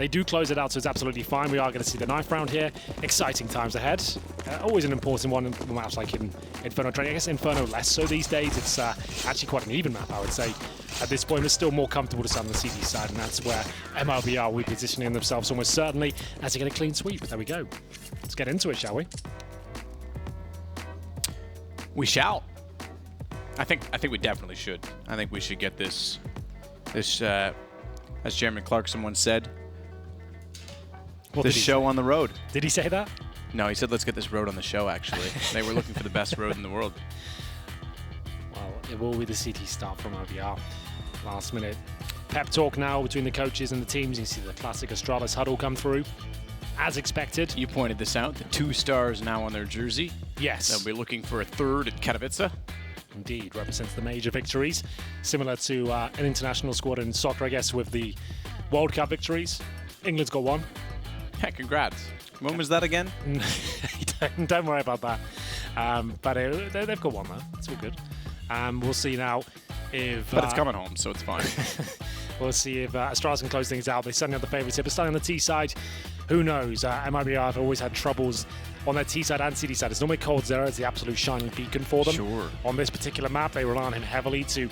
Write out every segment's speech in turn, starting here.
They do close it out, so it's absolutely fine. We are going to see the knife round here. Exciting times ahead. Always an important one in maps like in Inferno training. I guess Inferno less so these days. It's actually quite an even map, I would say. At this point, it's still more comfortable to stand on the CT side, and that's where MIBR will be positioning themselves almost certainly as they get a clean sweep. There we go. Let's get into it, shall we? We shall. I think we definitely should. I think we should get this as Jeremy Clarkson once said, this show on the road. Did he say that? No, he said let's get this road on the show, actually. They were looking for the best road in the world. Well, it will be the CT start from OBR. Last minute pep talk now between the coaches and the teams. You see the classic Astralis huddle come through, as expected. You pointed this out, the 2 stars now on their jersey. Yes. They'll be looking for a 3rd at Katowice. Indeed, represents the major victories. Similar to an international squad in soccer, I guess, with the World Cup victories. England's got 1. Yeah, congrats. When was that again? Don't worry about that. But they've got 1 though. It's all good. We'll see now if... But it's coming home, so it's fine. We'll see if Astralis can close things out. They certainly have the favourites here, but starting on the T side, who knows? MIBR have always had troubles on their T side and CD side. It's normally coldzera as the absolute shining beacon for them. Sure. On this particular map, they rely on him heavily to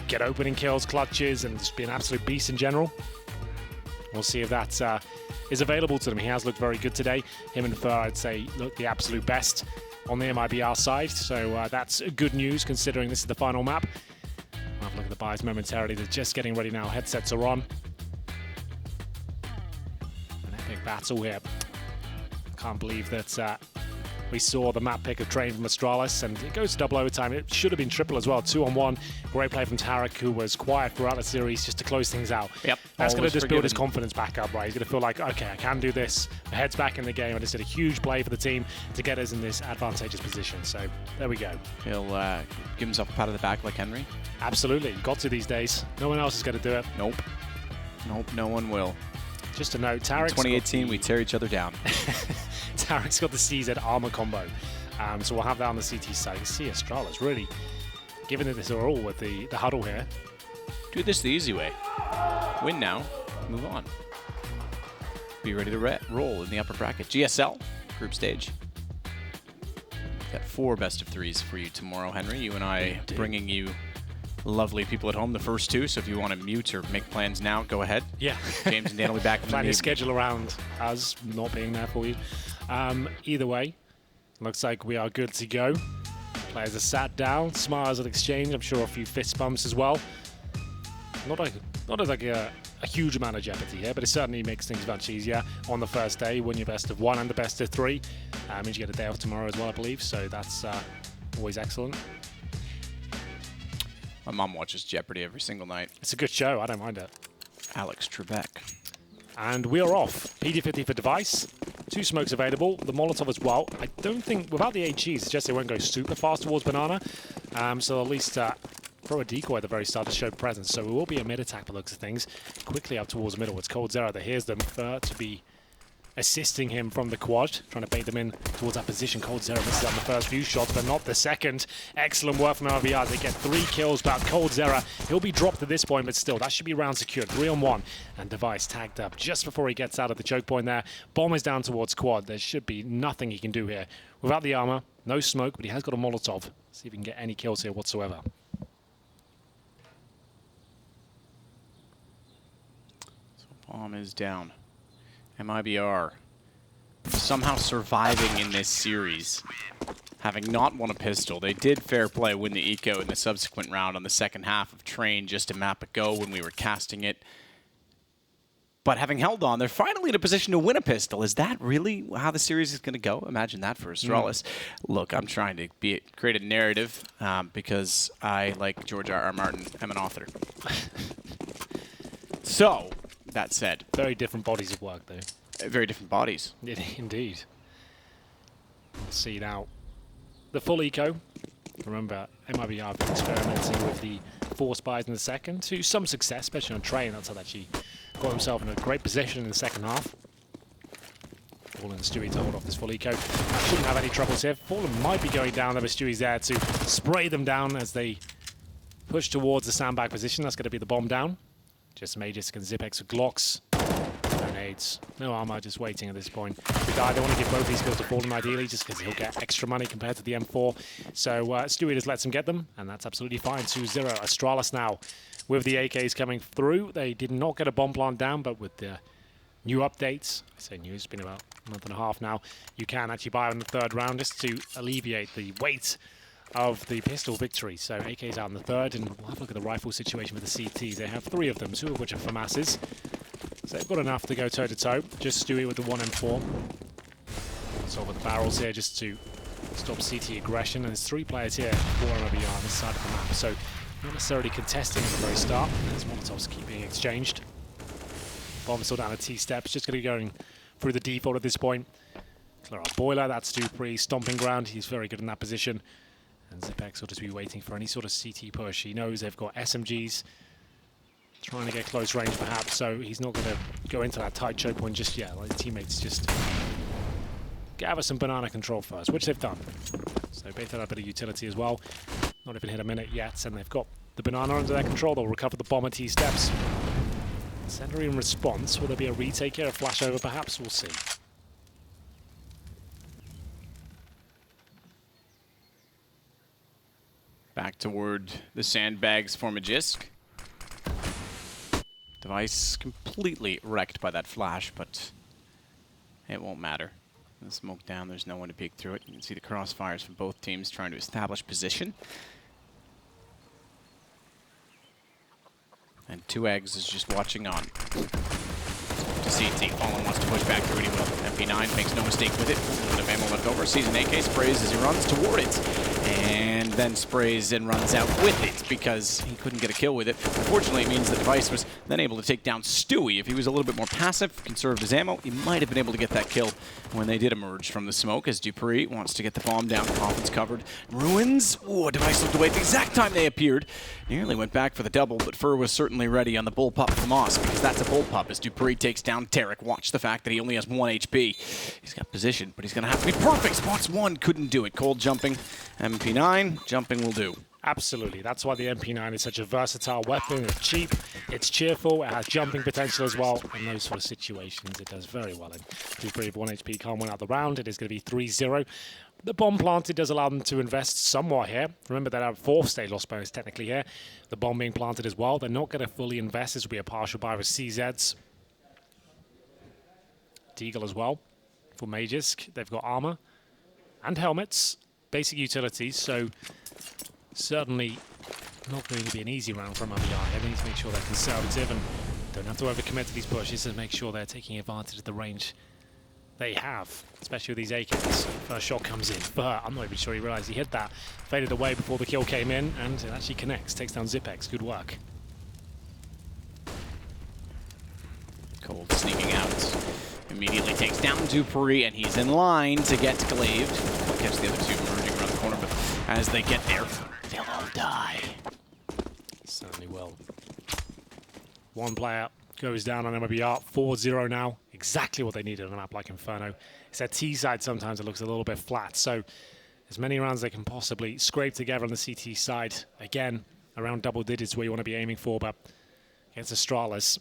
get opening kills, clutches, and just be an absolute beast in general. We'll see if that is available to them. He has looked very good today. Him and Fur, I'd say, look the absolute best on the MIBR side. So that's good news considering this is the final map. I'll have a look at the buys momentarily. They're just getting ready now. Headsets are on. An epic battle here. Can't believe that we saw the map pick of Train from Astralis, and it goes to double overtime. It should have been triple as well. 2-on-1. Great play from Tarik, who was quiet throughout the series just to close things out. Yep. That's going to just build his confidence back up, right? He's going to feel like, okay, I can do this. My head's back in the game. I just did a huge play for the team to get us in this advantageous position. So there we go. He'll give himself a pat on the back like Henry. Absolutely. Got to these days. No one else is going to do it. Nope. Nope, no one will. Just a note, Tarik's in 2018, we tear each other down. Tarik's got the CZ armor combo. So we'll have that on the CT side. You can see Astralis really giving it this all with the huddle here. Do this the easy way. Win now, move on. Be ready to roll in the upper bracket. GSL, group stage. Got 4 best of 3s for you tomorrow, Henry. You and I bringing you lovely people at home, the first 2, so if you want to mute or make plans now, go ahead. Yeah. James and Dan will be back. Plan your schedule around us not being there for you. Either way, looks like we are good to go. Players are sat down, smiles at exchange. I'm sure a few fist bumps as well. Not like a huge amount of jeopardy here, but it certainly makes things much easier on the first day. Win your best of 1 and the best of 3. Means you get a day off tomorrow as well, I believe, so that's always excellent. My mom watches Jeopardy every single night. It's a good show. I don't mind it. Alex Trebek. And we are off. PD50 for device. 2 smokes available. The Molotov as well. I don't think, without the HE, it's just they won't go super fast towards Banana. So at least throw a decoy at the very start to show presence. So we will be a mid-attack by the looks of things. Quickly up towards the middle. It's coldzera that hears them to be assisting him from the quad, trying to bait them in towards that position. coldzera misses on the first few shots, but not the second. Excellent work from RVR. They get 3 kills back. coldzera, he'll be dropped at this point, but still, that should be round secured. 3-on-1, and Device tagged up just before he gets out of the choke point there. Bomb is down towards quad. There should be nothing he can do here. Without the armor, no smoke, but he has got a Molotov. See if he can get any kills here whatsoever. So bomb is down. MIBR somehow surviving in this series, having not won a pistol. They did fair play win the eco in the subsequent round on the second half of Train just a map ago when we were casting it. But having held on, they're finally in a position to win a pistol. Is that really how the series is going to go? Imagine that for Astralis. Look, I'm trying to create a narrative because I, like George R.R. Martin, am an author. So, that said. Very different bodies of work, though. Very different bodies. Indeed. Let's see now. The full eco. Remember, MIBR have been experimenting with the 4 spies in the second to some success, especially on Train. That's how actually got himself in a great position in the second half. Fallen and Stewie to hold off this full eco. Shouldn't have any troubles here. Fallen might be going down there, but Stewie's there to spray them down as they push towards the sandbag position. That's going to be the bomb down. Just Magus and Zypix with Glocks. Grenade updates. No armor, just waiting at this point. If we die, they want to give both these kills to Fallen ideally, just because he'll get extra money compared to the M4. So Stewie just lets him get them, and that's absolutely fine. 2-0. Astralis now with the AKs coming through. They did not get a bomb plant down, but with the new updates, I say new, it's been about a month and a half now, you can actually buy in the third round just to alleviate the weight of the pistol victory. So AK's out in the third, and we'll have a look at the rifle situation with the CTs. They have 3 of them, 2 of which are FAMASs. So they've got enough to go toe-to-toe. Just Stewie with the 1M4. So with the barrels here just to stop CT aggression. And there's 3 players here, 4 over on this side of the map. So not necessarily contesting at the very start. There's Molotovs keep being exchanged. Bomb still down at T-steps, just going to be going through the default at this point. Clear out boiler, that's Dupreeh, stomping ground. He's very good in that position. And Zypix will just be waiting for any sort of CT push. He knows they've got SMGs, trying to get close range perhaps, so he's not going to go into that tight choke point just yet. Like his teammates just gather some banana control first, which they've done. So baited out a bit of utility as well. Not even hit a minute yet, and they've got the banana under their control. They'll recover the bomb at T-steps. Sender in response. Will there be a retake here, a flash over perhaps? We'll see. Back toward the sandbags for Magisk. Device completely wrecked by that flash, but it won't matter. The smoke down, there's no one to peek through it. You can see the crossfires from both teams trying to establish position. And 2 eggs is just watching on. To CT, Fallen wants to push back through it, he will. MP9 makes no mistake with it. A bit of ammo left over, sees an AK, sprays as he runs toward it. And then sprays and runs out with it because he couldn't get a kill with it. Unfortunately, it means the Device was then able to take down Stewie. If he was a little bit more passive, conserved his ammo, he might have been able to get that kill when they did emerge from the smoke as Dupreeh wants to get the bomb down. Coffin's covered. Ruins. Ooh, Device looked away at the exact time they appeared. Nearly went back for the double, but Fur was certainly ready on the bullpup from Moss because that's a bullpup as Dupreeh takes down Tarik. Watch the fact that he only has 1 HP. He's got position, but he's going to have to be perfect. Spots 1, couldn't do it. Cold jumping. MP9, jumping will do. Absolutely. That's why the MP9 is such a versatile weapon. It's cheap, it's cheerful, it has jumping potential as well. In those sort of situations, it does very well. And Dupreeh of 1 HP can't win out the round. It is going to be 3-0. The bomb planted does allow them to invest somewhat here. Remember that our 4th stage loss bonus technically here. The bomb being planted as well. They're not going to fully invest. This will be a partial buy with CZs. Deagle as well for Magisk. They've got armor and helmets, basic utilities, so certainly not going to be an easy round from RBI. They need to make sure they're conservative and don't have to overcommit to these pushes and make sure they're taking advantage of the range they have, especially with these AKs. First shot comes in, but I'm not even sure he realized he hit that. Faded away before the kill came in, and it actually connects. Takes down Zypix. Good work. Cold sneaking out. Immediately takes down Dupreeh, and he's in line to get glaived. He'll catch the other 2 emerging around the corner, but as they get there, they'll all die. Certainly will. 1 player goes down on MIBR. 4-0 now. Exactly what they needed on a map like Inferno. It's that T side sometimes it looks a little bit flat, so as many rounds they can possibly scrape together on the CT side. Again, around double digits where you want to be aiming for, but against Astralis,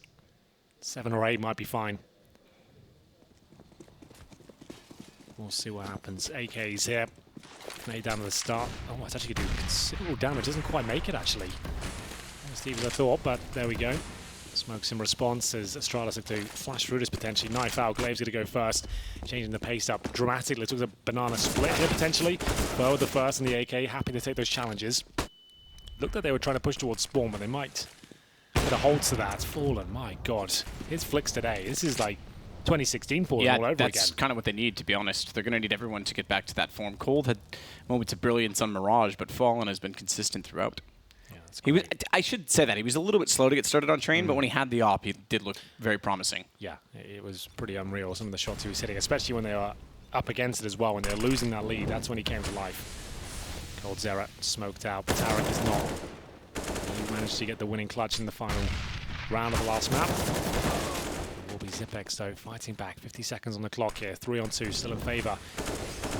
7 or 8 might be fine. We'll see what happens. AK's here. Made down to the start. Oh, it's actually going to do considerable damage. Doesn't quite make it, actually. As deep as I thought, but there we go. Smokes in response as Astralis look to flash through this potentially. Knife out. Glaive's going to go first. Changing the pace up dramatically. Took a banana split here, potentially. Bow with the first and the AK. Happy to take those challenges. Looked like they were trying to push towards spawn, but they might put a hold to that. Fallen, my God. His flicks today. This is like 2016 Fallen all over again. Yeah, that's kind of what they need, to be honest. They're going to need everyone to get back to that form. Cold had moments of brilliance on Mirage, but Fallen has been consistent throughout. Yeah, that's he was, I should say that. He was a little bit slow to get started on Train, but when he had the op, he did look very promising. Yeah, it was pretty unreal, some of the shots he was hitting, especially when they were up against it as well. When they were losing that lead, that's when he came to life. Cold Zera smoked out, but Tarik is not. He managed to get the winning clutch in the final round of the last map. Will be Zypix though, fighting back. 50 seconds on the clock here. 3-on-2, still in favour.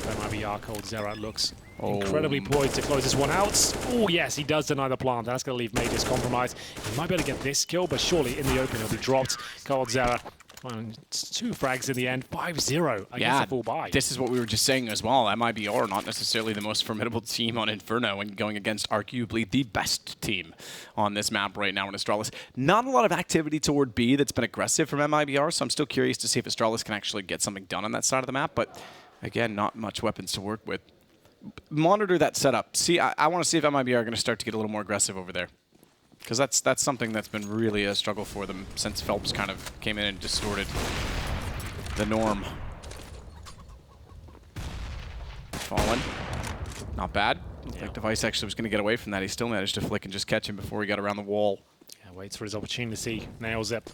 MIBR. Cold Zera looks incredibly poised to close this one out. Oh yes, he does deny the plant. That's going to leave Magisk compromised. He might be able to get this kill, but surely in the open he'll be dropped. Cold Zera Well, it's 2 frags in the end, 5-0 against a full buy. This is what we were just saying as well. Mibr not necessarily the most formidable team on Inferno and going against arguably the best team on this map right now in Astralis. Not a lot of activity toward B that's been aggressive from Mibr, so I'm still curious to see if Astralis can actually get something done on that side of the map, but again, not much weapons to work with. Monitor that setup. See, I want to see if Mibr are going to start to get a little more aggressive over there. Because that's something that's been really a struggle for them since Phelps kind of came in and distorted the norm. Fallen. Not bad. Looked like Device actually was going to get away from that. He still managed to flick and just catch him before he got around the wall. Yeah, waits for his opportunity. Nails it.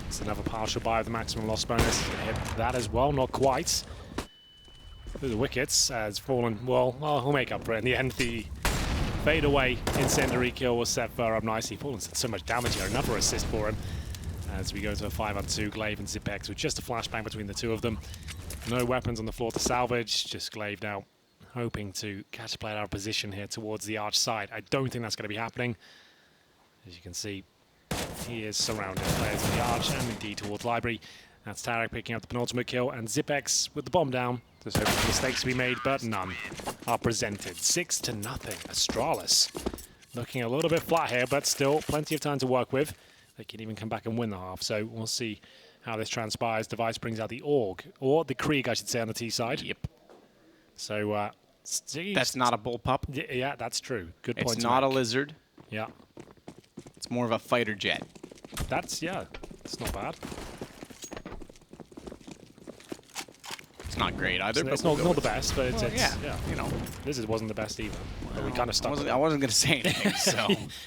It's another partial buy of the maximum loss bonus. Gonna hit that as well. Not quite. Through the wickets has Fallen. Well, he'll make up for it in the end. The fade away incendiary kill was set far up nicely. Fallen's did so much damage here. Another assist for him. As we go to a 5-on-2, Glaive and Zypix with just a flashbang between the two of them. No weapons on the floor to salvage. Just Glaive now hoping to catch a player out of position here towards the arch side. I don't think that's going to be happening. As you can see, he is surrounded. Players in the arch and indeed towards library. That's Tarik picking up the penultimate kill and Zypix with the bomb down. Just hoping for mistakes to be made, but none are presented. 6-0. Astralis looking a little bit flat here, but still plenty of time to work with. They can even come back and win the half, so we'll see how this transpires. Device brings out the Org, or the Krieg, I should say, on the T side. Yep. So, that's not a bullpup. Yeah, that's true. Good point. It's not a lizard. Yeah. It's more of a fighter jet. Yeah, it's not bad. It's not great either. It's not the best, but it's yeah, you know, Lizard wasn't the best either. But we kind of stuck. I wasn't going to say anything, so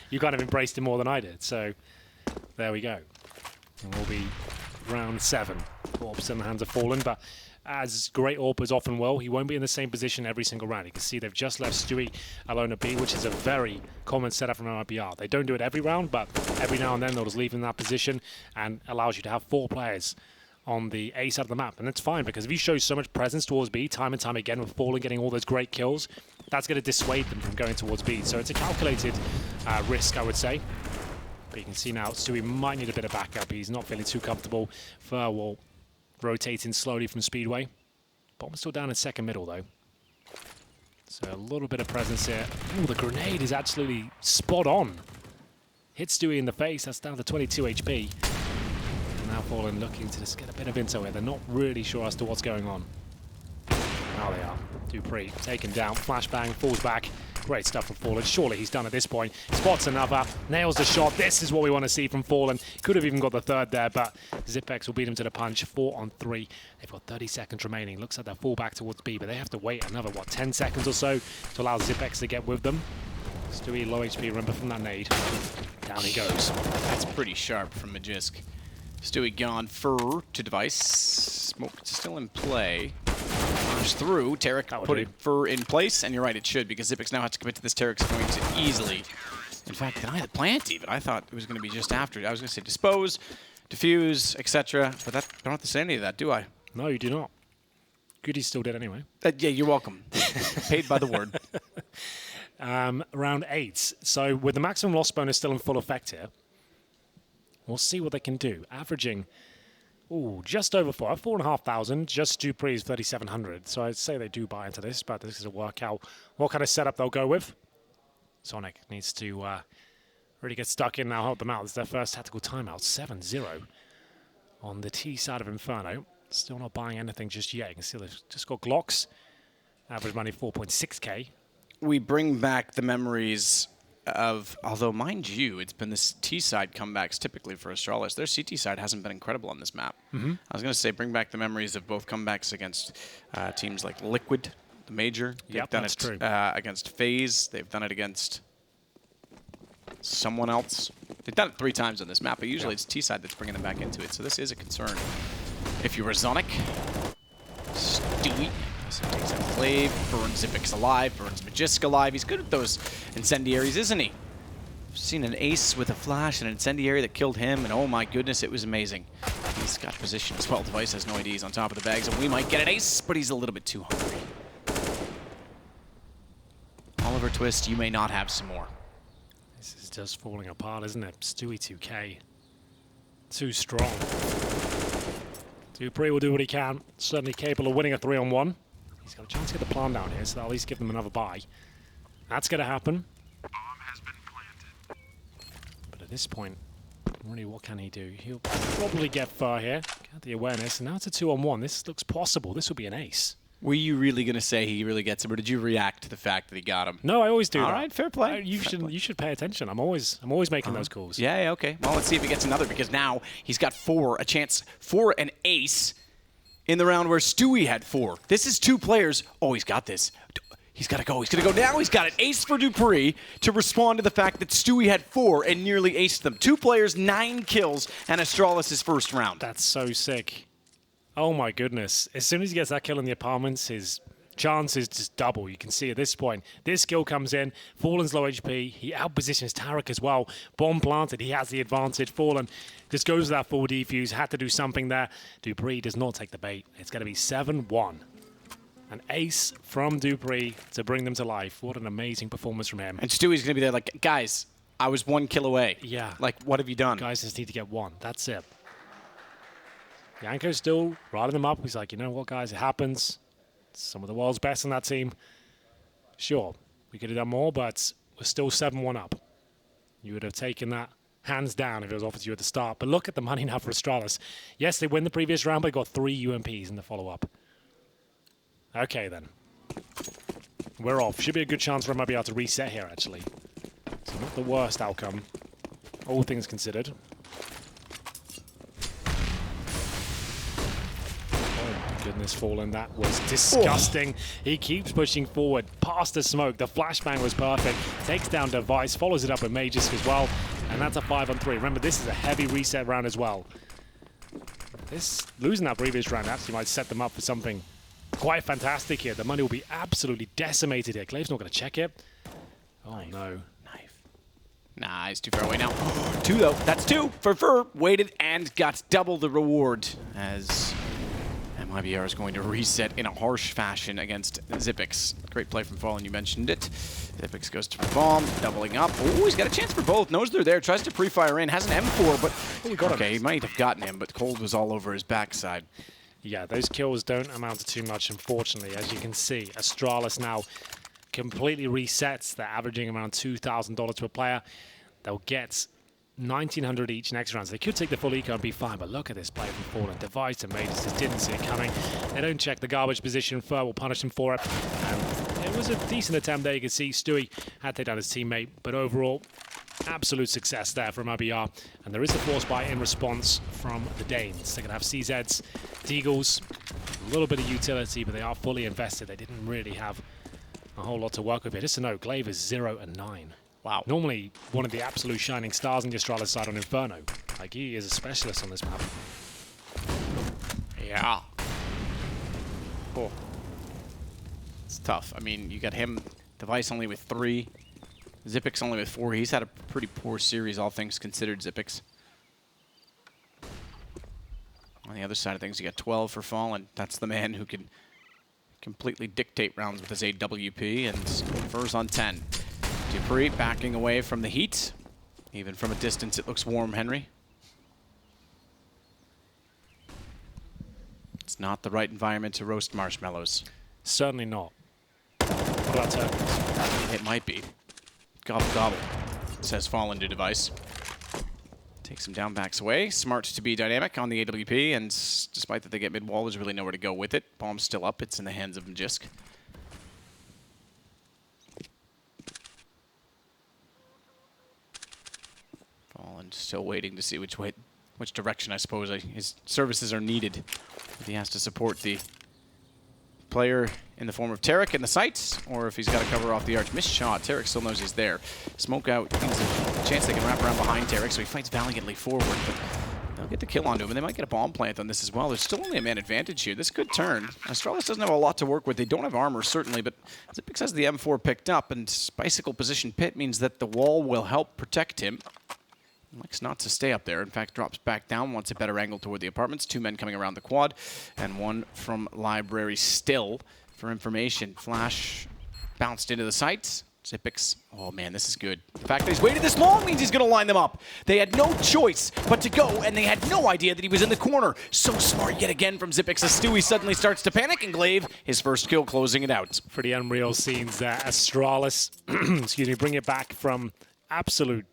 you kind of embraced it more than I did. So there we go. And we'll be round 7. Orbs in the hands of Fallen, but as great Orpers often will, he won't be in the same position every single round. You can see they've just left Stewie alone at B, which is a very common setup from MIBR. They don't do it every round, but every now and then they'll just leave him in that position and allows you to have 4 players on the A side of the map. And that's fine, because if you show so much presence towards B time and time again with Fallen getting all those great kills, that's going to dissuade them from going towards B. So it's a calculated risk, I would say. But you can see now Stewie might need a bit of backup. He's not feeling too comfortable. Furwall rotating slowly from Speedway. Bomb's still down in second middle, though. So a little bit of presence here. Ooh, the grenade is absolutely spot on. Hits Stewie in the face. That's down to 22 HP. And now Fallen looking to just get a bit of intel here. They're not really sure as to what's going on. Now they are. Dupreeh taken down. Flashbang, falls back. Great stuff from Fallen. Surely he's done at this point. Spots another. Nails the shot. This is what we want to see from Fallen. Could have even got the third there, but Zypix will beat him to the punch. 4-on-3. They've got 30 seconds remaining. Looks like they'll fall back towards B, but they have to wait another, 10 seconds or so to allow Zypix to get with them. Stewie low HP, remember, from that nade. Down he goes. That's pretty sharp from Magisk. Stewie gone. Fur to Device. Smoke still in play. Rush through. Tarik put it Fur in place, and you're right, it should, because Zypix now has to commit to this. Tarik's going to easily, in fact, deny the plant even. I thought it was going to be just after it. I was going to say dispose, diffuse, etc., but I don't have to say any of that, do I? No, you do not. Goody still did anyway. Yeah, you're welcome. Paid by the word. Round 8. So with the maximum loss bonus still in full effect here, we'll see what they can do. Averaging, just over 4,500. Just Dupreeh's 3,700. So I'd say they do buy into this, but this is a workout. What kind of setup they'll go with? Sonic needs to really get stuck in now, help them out. It's their first tactical timeout. 7-0 on the T side of Inferno. Still not buying anything just yet. You can see they've just got Glocks. Average money 4.6k. We bring back the memories of, although mind you, it's been this T side comebacks typically for Astralis. Their CT side hasn't been incredible on this map. I was going to say bring back the memories of both comebacks against teams like Liquid, the Major. They've done it against FaZe. They've done it against someone else. They've done it 3 times on this map, but usually it's T side that's bringing them back into it. So this is a concern. If you were Zonic, Stewie. So takes out Glaive, burns Zypix alive, burns Magisk alive. He's good at those incendiaries, isn't he? I've seen an ace with a flash and an incendiary that killed him, and oh my goodness, it was amazing. He's got position as well. Device has no IDs on top of the bags, and we might get an ace, but he's a little bit too hungry. Oliver Twist, you may not have some more. This is just falling apart, isn't it? Stewie 2k. Too strong. Dupreeh will do what he can. Certainly capable of winning a 3-on-1. He's got a chance to get the plant down here, so that'll at least give them another buy. That's going to happen. But at this point, really, what can he do? He'll probably get far here. Got the awareness, and now it's a 2-on-1. This looks possible. This will be an ace. Were you really going to say he really gets him, or did you react to the fact that he got him? No, I always do that. All right, fair play. You should pay attention. I'm always making those calls. Yeah, okay. Well, let's see if he gets another, because now he's got 4, a chance for an ace in the round where Stewie had 4. This is 2 players. Oh, he's got this. He's got to go. He's going to go now. He's got an ace for Dupreeh to respond to the fact that Stewie had 4 and nearly aced them. 2 players, 9 kills, and Astralis' first round. That's so sick. Oh my goodness. As soon as he gets that kill in the apartments, his chances just double. You can see at this point, this kill comes in. Fallen's low HP. He outpositions Tarik as well. Bomb planted. He has the advantage. Fallen just goes to that full defuse. Had to do something there. Dupreeh does not take the bait. It's going to be 7-1. An ace from Dupreeh to bring them to life. What an amazing performance from him. And Stewie's going to be there like, guys, I was 1 kill away. Yeah. Like, what have you done? Guys just need to get 1. That's it. Yanko's still riding them up. He's like, you know what, guys, it happens. Some of the world's best on that team. Sure, we could have done more, but we're still 7-1 up. You would have taken that hands down if it was offered to you at the start. But look at the money now for Astralis. Yes, they win the previous round, but they got 3 UMPs in the follow-up. Okay, then. We're off. Should be a good chance for him to be able to reset here, actually. So not the worst outcome, all things considered. Goodness, Fallen, that was disgusting. He keeps pushing forward past the smoke. The flashbang was perfect. Takes down Device, follows it up with Magisk as well, and that's a 5-on-3. Remember, this is a heavy reset round as well. Losing that previous round actually might set them up for something quite fantastic here. The money will be absolutely decimated here. Clave's not going to check it. Oh, no. Nah, he's too far away now. 2, though. That's 2 for Fur. Waited and got double the reward as Mibr is going to reset in a harsh fashion against Zypix. Great play from Fallen, you mentioned it. Zypix goes to the bomb, doubling up. Oh, he's got a chance for both. Knows they're there, tries to pre-fire in, has an M4, but okay, he might have gotten him, but Cold was all over his backside. Yeah, those kills don't amount to too much, unfortunately. As you can see, Astralis now completely resets. They're averaging around $2,000 per player. They'll get 1,900 each next round, so they could take the full eco and be fine, but look at this play from Fallen. Device and Mages just didn't see it coming. They don't check the garbage position. Fur will punish them for it. And it was a decent attempt there. You can see Stewie had to take down his teammate, but overall, absolute success there from Mibr. And there is a force buy in response from the Danes. They're going to have CZs, Deagles, a little bit of utility, but they are fully invested. They didn't really have a whole lot to work with here. Just to note, Glaive is 0-9. Wow. Normally one of the absolute shining stars on the Astralis side on Inferno. Like, he is a specialist on this map. Yeah. Cool. It's tough. I mean, you got him, Device only with 3, Zypix only with 4. He's had a pretty poor series, all things considered, Zypix. On the other side of things, you got 12 for Fallen. That's the man who can completely dictate rounds with his AWP, and Fur's on 10. Dupreeh backing away from the heat. Even from a distance, it looks warm, Henry. It's not the right environment to roast marshmallows. Certainly not. What about turkeys? It might be. Gobble, gobble, says Fallen to Device. Takes him down, backs away. Smart to be dynamic on the AWP, and despite that they get mid-wall, there's really nowhere to go with it. Bomb's still up. It's in the hands of Magisk. Fallen still waiting to see which direction, I suppose, his services are needed. If he has to support the player in the form of Tarik in the sights, or if he's got to cover off the arch. Missed shot. Tarik still knows he's there. Smoke out. There's a chance they can wrap around behind Tarik, so he fights valiantly forward, but they'll get the kill onto him, and they might get a bomb plant on this as well. There's still only a man advantage here. This could turn. Astralis doesn't have a lot to work with. They don't have armor, certainly, but Zypix has the M4 picked up, and bicycle position pit means that the wall will help protect him. He likes not to stay up there. In fact, drops back down, wants a better angle toward the apartments. 2 men coming around the quad, and 1 from library still for information. Flash bounced into the sights. Zypix, oh man, this is good. The fact that he's waited this long means he's going to line them up. They had no choice but to go, and they had no idea that he was in the corner. So smart yet again from Zypix as Stewie suddenly starts to panic, and Glaive, his first kill, closing it out. Pretty unreal scenes there. Astralis, excuse me, bring it back from absolute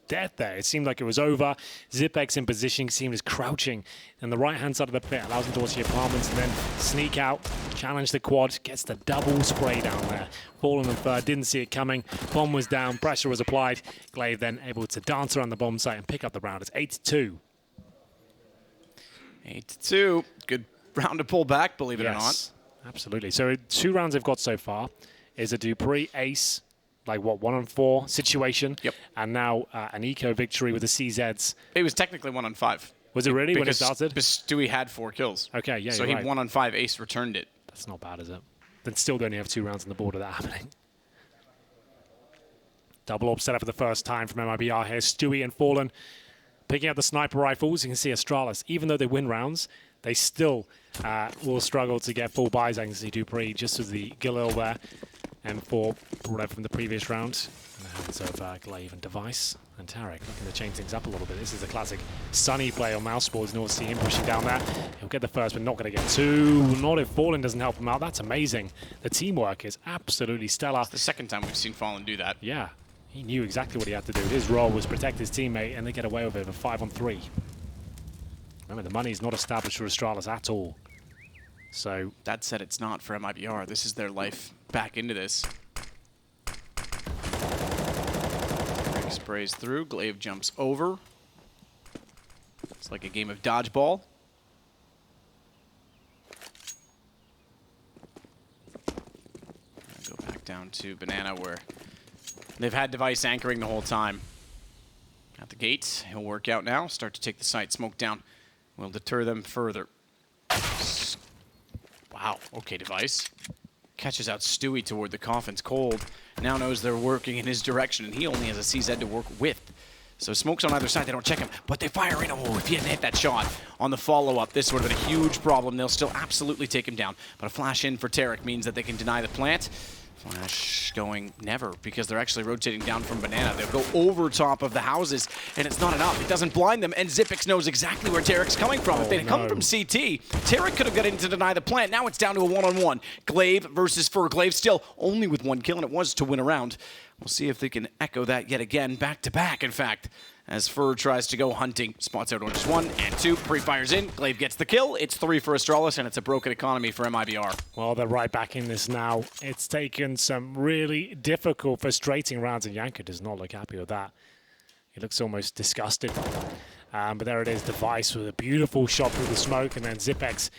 death there. It seemed like it was over. Zypix in position, seemed as crouching on the right-hand side of the pit, allows him towards the apartments and then sneak out, challenge the quad, gets the double spray down there. Fallen and third, didn't see it coming. Bomb was down, pressure was applied. Glaive then able to dance around the bomb site and pick up the round. It's 8-2. 8-2. Good round to pull back, believe it or not. Absolutely. So 2 rounds they've got so far is a Dupreeh ace, like what, 1-on-4 situation. Yep. And now an eco victory with the CZs. It was technically 1-on-5. Was it really when it because started? Stewie had 4 kills. Okay, yeah, so you're he right. 1-on-5 ace returned it. That's not bad, is it? Then still don't have 2 rounds on the board of that happening. Double up set up for the first time from MIBR here. Stewie and Fallen picking up the sniper rifles. You can see Astralis, even though they win rounds, they still will struggle to get full buys. I can see Dupreeh just with the Galil there. M4 brought up from the previous round. In the hands of Glaive and Device. And Tarik looking to change things up a little bit. This is a classic Sunny play on mouse boards. You'll see him pushing down there. He'll get the first, but not going to get 2. Not if Fallen doesn't help him out. That's amazing. The teamwork is absolutely stellar. It's the second time we've seen Fallen do that. Yeah, he knew exactly what he had to do. His role was protect his teammate, and they get away with it for 5-on-3. Remember, the money's not established for Astralis at all. So that said, it's not for MIBR. This is their life back into this. Tarik sprays through. Glaive jumps over. It's like a game of dodgeball. Go back down to Banana where they've had Device anchoring the whole time. At the gate, he'll work out now. Start to take the site. Smoke down will deter them further. Wow, okay, Device. Catches out Stewie toward the coffins cold. Now knows they're working in his direction, and he only has a CZ to work with. So smokes on either side, they don't check him, but they fire in. Oh, if he hadn't hit that shot on the follow-up, this would have been a huge problem. They'll still absolutely take him down. But a flash in for Tarik means that they can deny the plant. Flash going never, because they're actually rotating down from Banana. They'll go over top of the houses, and it's not enough. It doesn't blind them, and Zypix knows exactly where Tarik's coming from. If they'd come from CT, Tarik could have got in to deny the plant. Now it's down to a 1-on-1. Glaive versus Fur. Glaive still only with 1 kill, and it was to win a round. We'll see if they can echo that yet again, back-to-back, in fact, as Fur tries to go hunting. Spots out on just 1 and 2. Pre-fires in. Glaive gets the kill. It's 3 for Astralis, and it's a broken economy for MIBR. Well, they're right back in this now. It's taken some really difficult, frustrating rounds, and Yanka does not look happy with that. He looks almost disgusted. But there it is, Device with a beautiful shot through the smoke, and then Zypix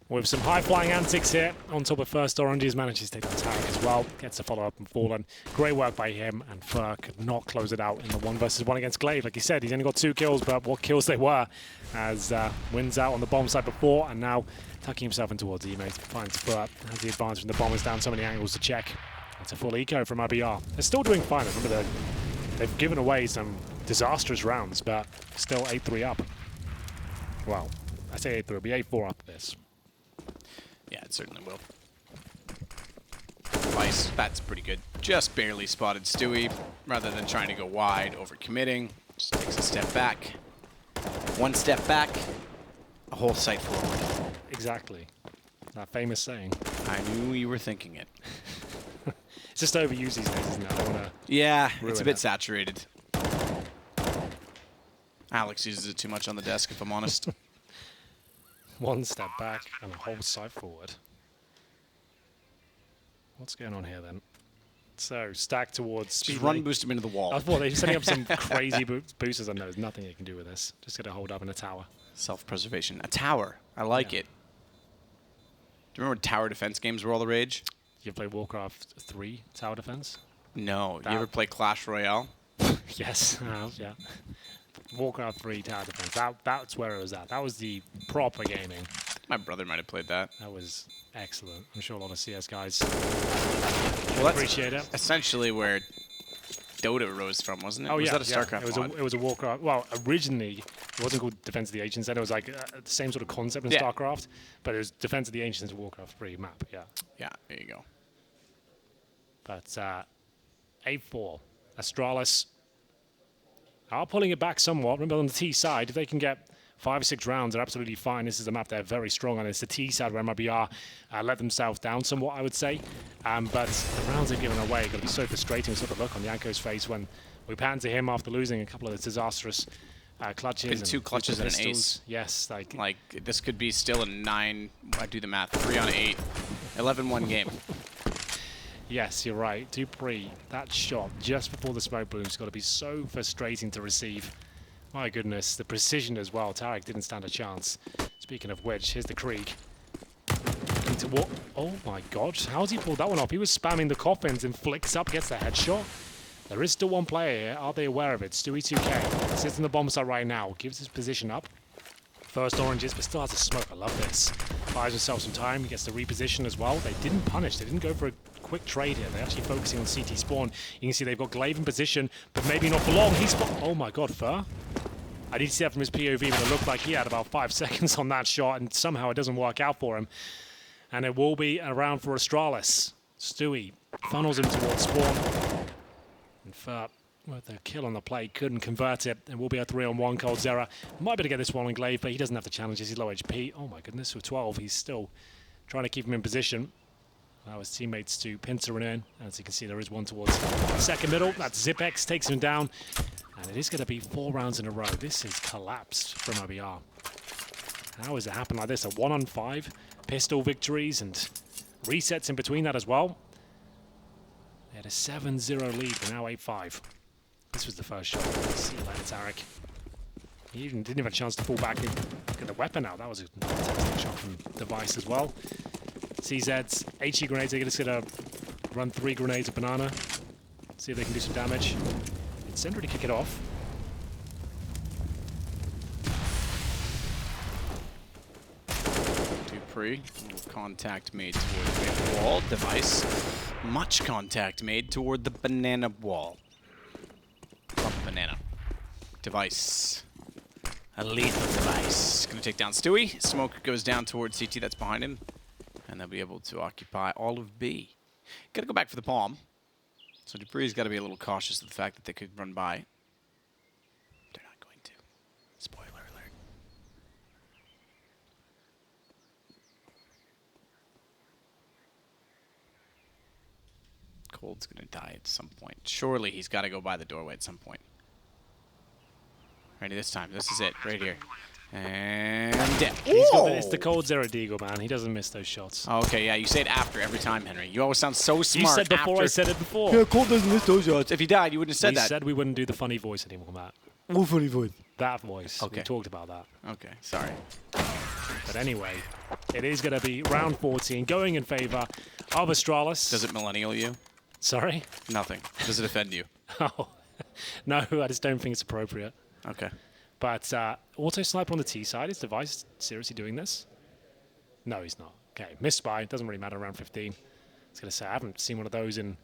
with some high-flying antics here on top of first oranges, manages to take the Tarik as well. Gets a follow-up and Fallen. Great work by him, and Fur could not close it out in the 1-versus-1 against Glaive. Like he said, he's only got 2 kills, but what kills they were, as wins out on the bomb side before, and now tucking himself in towards teammates. Finds Fur, has the advantage from the bombers down so many angles to check. It's a full eco from IBR. They're still doing fine. Remember, they've given away some disastrous rounds, but still 8-3 up. Well, I say 8-3, it'll be 8-4 up this. Yeah, it certainly will. Device, that's pretty good. Just barely spotted Stewie, rather than trying to go wide, overcommitting. Just takes a step back. 1 step back, a whole sight forward. Exactly. That famous saying. I knew you were thinking it. It's just overused these days, isn't it? I don't want to. Yeah, it's a bit saturated. Alex uses it too much on the desk, if I'm honest. 1 step back and a whole side forward. What's going on here then? So stack towards. Just run boost him into the wall. I thought they were setting up some crazy boosters. I know there's nothing you can do with this. Just got to hold up in a tower. Self-preservation. A tower. I like it. Do you remember when tower defense games were all the rage? You ever play Warcraft 3 tower defense? No. You ever play Clash Royale? Yes. Yeah. Warcraft 3 tower defense. That's where it was at. That was the proper gaming. My brother might have played that. That was excellent. I'm sure a lot of CS guys appreciate it. Essentially where Dota rose from, wasn't it? Oh, was yeah. that a StarCraft mod? It was a Warcraft. Well, originally, it wasn't called Defense of the Ancients then. It was like the same sort of concept in StarCraft, but it was Defense of the Ancients Warcraft 3 map, yeah. Yeah, there you go. But 8-4. Astralis are pulling it back somewhat. Remember, on the T side, if they can get 5 or 6 rounds, they're absolutely fine. This is a map they're very strong on. It's the T side where Mibr let themselves down somewhat, I would say. But the rounds they've given away are going to be so frustrating. Sort of look on Yanko's face when we pan to him after losing a couple of the disastrous clutches. Been 2 clutches and an ace. Yes. Like, this could be still a 9, I do the math, 3 on 8, 11-1 game. Yes, you're right. Dupreeh, that shot just before the smoke boom's got to be so frustrating to receive. My goodness, the precision as well. Tarik didn't stand a chance. Speaking of which, here's the Krieg. Into what? Oh my god, how's he pulled that one off? He was spamming the coffins and flicks up, gets the headshot. There is still one player here. Are they aware of it? Stewie2K sits in the bomb site right now. Gives his position up. First oranges, but still has a smoke. I love this. Buys himself some time. He gets the reposition as well. They didn't punish. They didn't go for a quick trade here. They're actually focusing on CT spawn. You can see they've got Glaive in position, but maybe not for long. He's... Oh my god, Fur. I need to see that from his POV, but it looked like he had about 5 seconds on that shot, and somehow it doesn't work out for him. And it will be a round for Astralis. Stewie funnels him towards spawn. And Fur, with a kill on the play, couldn't convert it. It will be a 3-on-1. coldzera might be able to get this one on Glaive, but he doesn't have the challenges. He's low HP. Oh my goodness, with 12, he's still trying to keep him in position. Allow his teammates to pincer it in. As you can see, there is one towards the second middle. That's Zypix, takes him down. And it is going to be 4 rounds in a row. This is collapsed from Mibr. How has it happened like this? A 1-on-5 pistol victories and resets in between that as well. They had a 7-0 lead, but now 8-5. This was the first shot. See you later, Tarik. He even didn't have a chance to fall back and get the weapon out. That was a fantastic shot from Device as well. CZ's HE grenades, they're just going to run 3 grenades at Banana. See if they can do some damage. It's Sender to kick it off. Dupreeh, contact made toward the wall. Device, much contact made toward the banana wall. Not banana. Device. A lethal Device. Gonna take down Stewie. Smoke goes down towards CT that's behind him. And they'll be able to occupy all of B. Gotta go back for the palm. So Dupreeh's got to be a little cautious of the fact that they could run by. They're not going to. Spoiler alert. Cold's going to die at some point. Surely he's got to go by the doorway at some point. Ready this time. This is it. Right here. And dead. It's the coldzera Deagle, man. He doesn't miss those shots. Oh, okay, yeah, you say it after every time, Henry. You always sound so smart. You said before after. I said it before. Yeah, Cold doesn't miss those shots. If he died, you wouldn't have said that. We said we wouldn't do the funny voice anymore, Matt. What funny voice? That voice. Okay. We talked about that. Okay, sorry. But anyway, it is going to be round 14, going in favor of Astralis. Does it millennial you? Sorry? Nothing. Does it offend you? Oh, no, I just don't think it's appropriate. Okay. But auto sniper on the T side, is Device seriously doing this? No, he's not. Okay, missed by. Doesn't really matter around 15. I was going to say, I haven't seen one of those in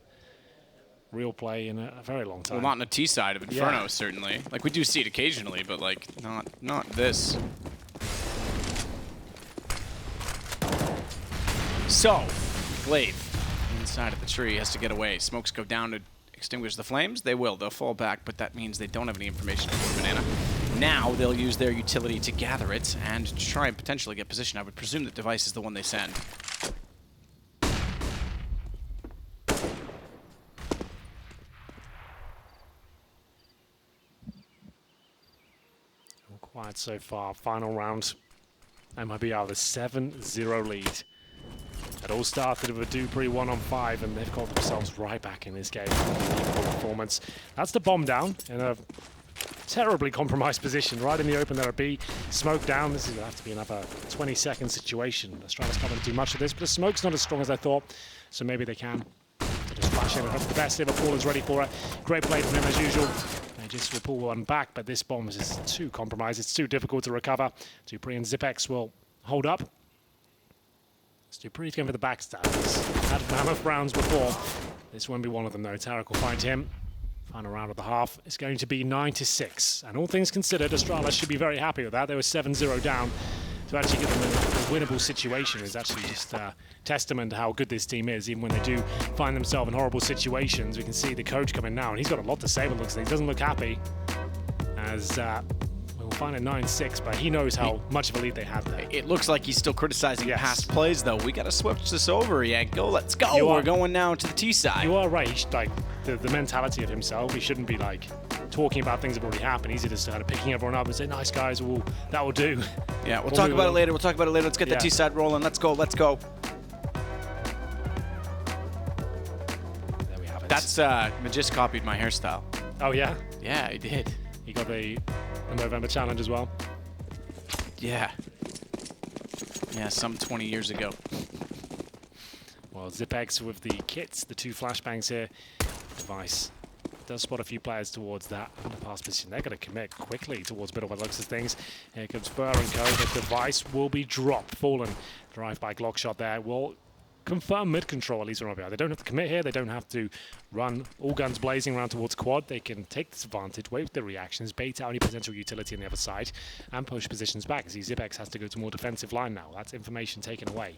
real play in a very long time. Well, not on the T side of Inferno, Yeah. certainly. Like, we do see it occasionally, but, like, not this. So, Glaive, inside of the tree, has to get away. Smokes go down to extinguish the flames. They will. They'll fall back, but that means they don't have any information on the banana. Now they'll use their utility to gather it and try and potentially get position. I would presume that Device is the one they send. All quiet so far. Final round. Mibr with a 7-0 lead. It all started with a Dupreeh 1-on-5, and they've got themselves right back in this game. Unbelievable performance. That's the bomb down in a terribly compromised position, right in the open there at B. Smoke down. This is going to have to be another 20-second situation. Astralis can't really do much of this, but the smoke's not as strong as I thought, so maybe they can. They just flash in and hope for the best. Liverpool is ready for it. Great play from him as usual. They just will pull one back, but this bomb is just too compromised. It's too difficult to recover. Dupreeh and Zypix will hold up. Dupreeh's going for the backstab. He's had mammoth rounds before. This won't be one of them, though. Tarik will find him. Final round of the half is going to be 9-6. And all things considered, Astralis should be very happy with that. They were 7-0 down. to actually get them in a winnable situation is actually just testament to how good this team is. Even when they do find themselves in horrible situations, we can see the coach coming now, and he's got a lot to say. But looks like he doesn't look happy, as we'll find a 9-6, but he knows how much of a lead they have there. It looks like he's still criticizing past plays, though. We got to switch this over, Yanko. Let's go. We're going now to the T side. You are right. He should, like, the mentality of himself, he shouldn't be like talking about things that have already happened. He's just kind of picking everyone up and saying, nice guys, that will do. Yeah, we'll talk about it later. Let's get the T side rolling. Let's go. There we have it. That's Magist copied my hairstyle. Oh yeah? Yeah, he did. He got the November challenge as well. Yeah. Yeah, some 20 years ago. Well, Zypix with the kits, the 2 flashbangs here. Device does spot a few players towards that underpass position. They're going to commit quickly towards middle by the looks of things. Here comes Fur and Co. The device will be dropped. Fallen. Drive-by Glock shot there. Will confirm mid-control, at least from They don't have to commit here. They don't have to run all guns blazing around towards quad. They can take this advantage, wait with the reactions, bait out any potential utility on the other side, and push positions back. See, Zypix has to go to more defensive line now. That's information taken away.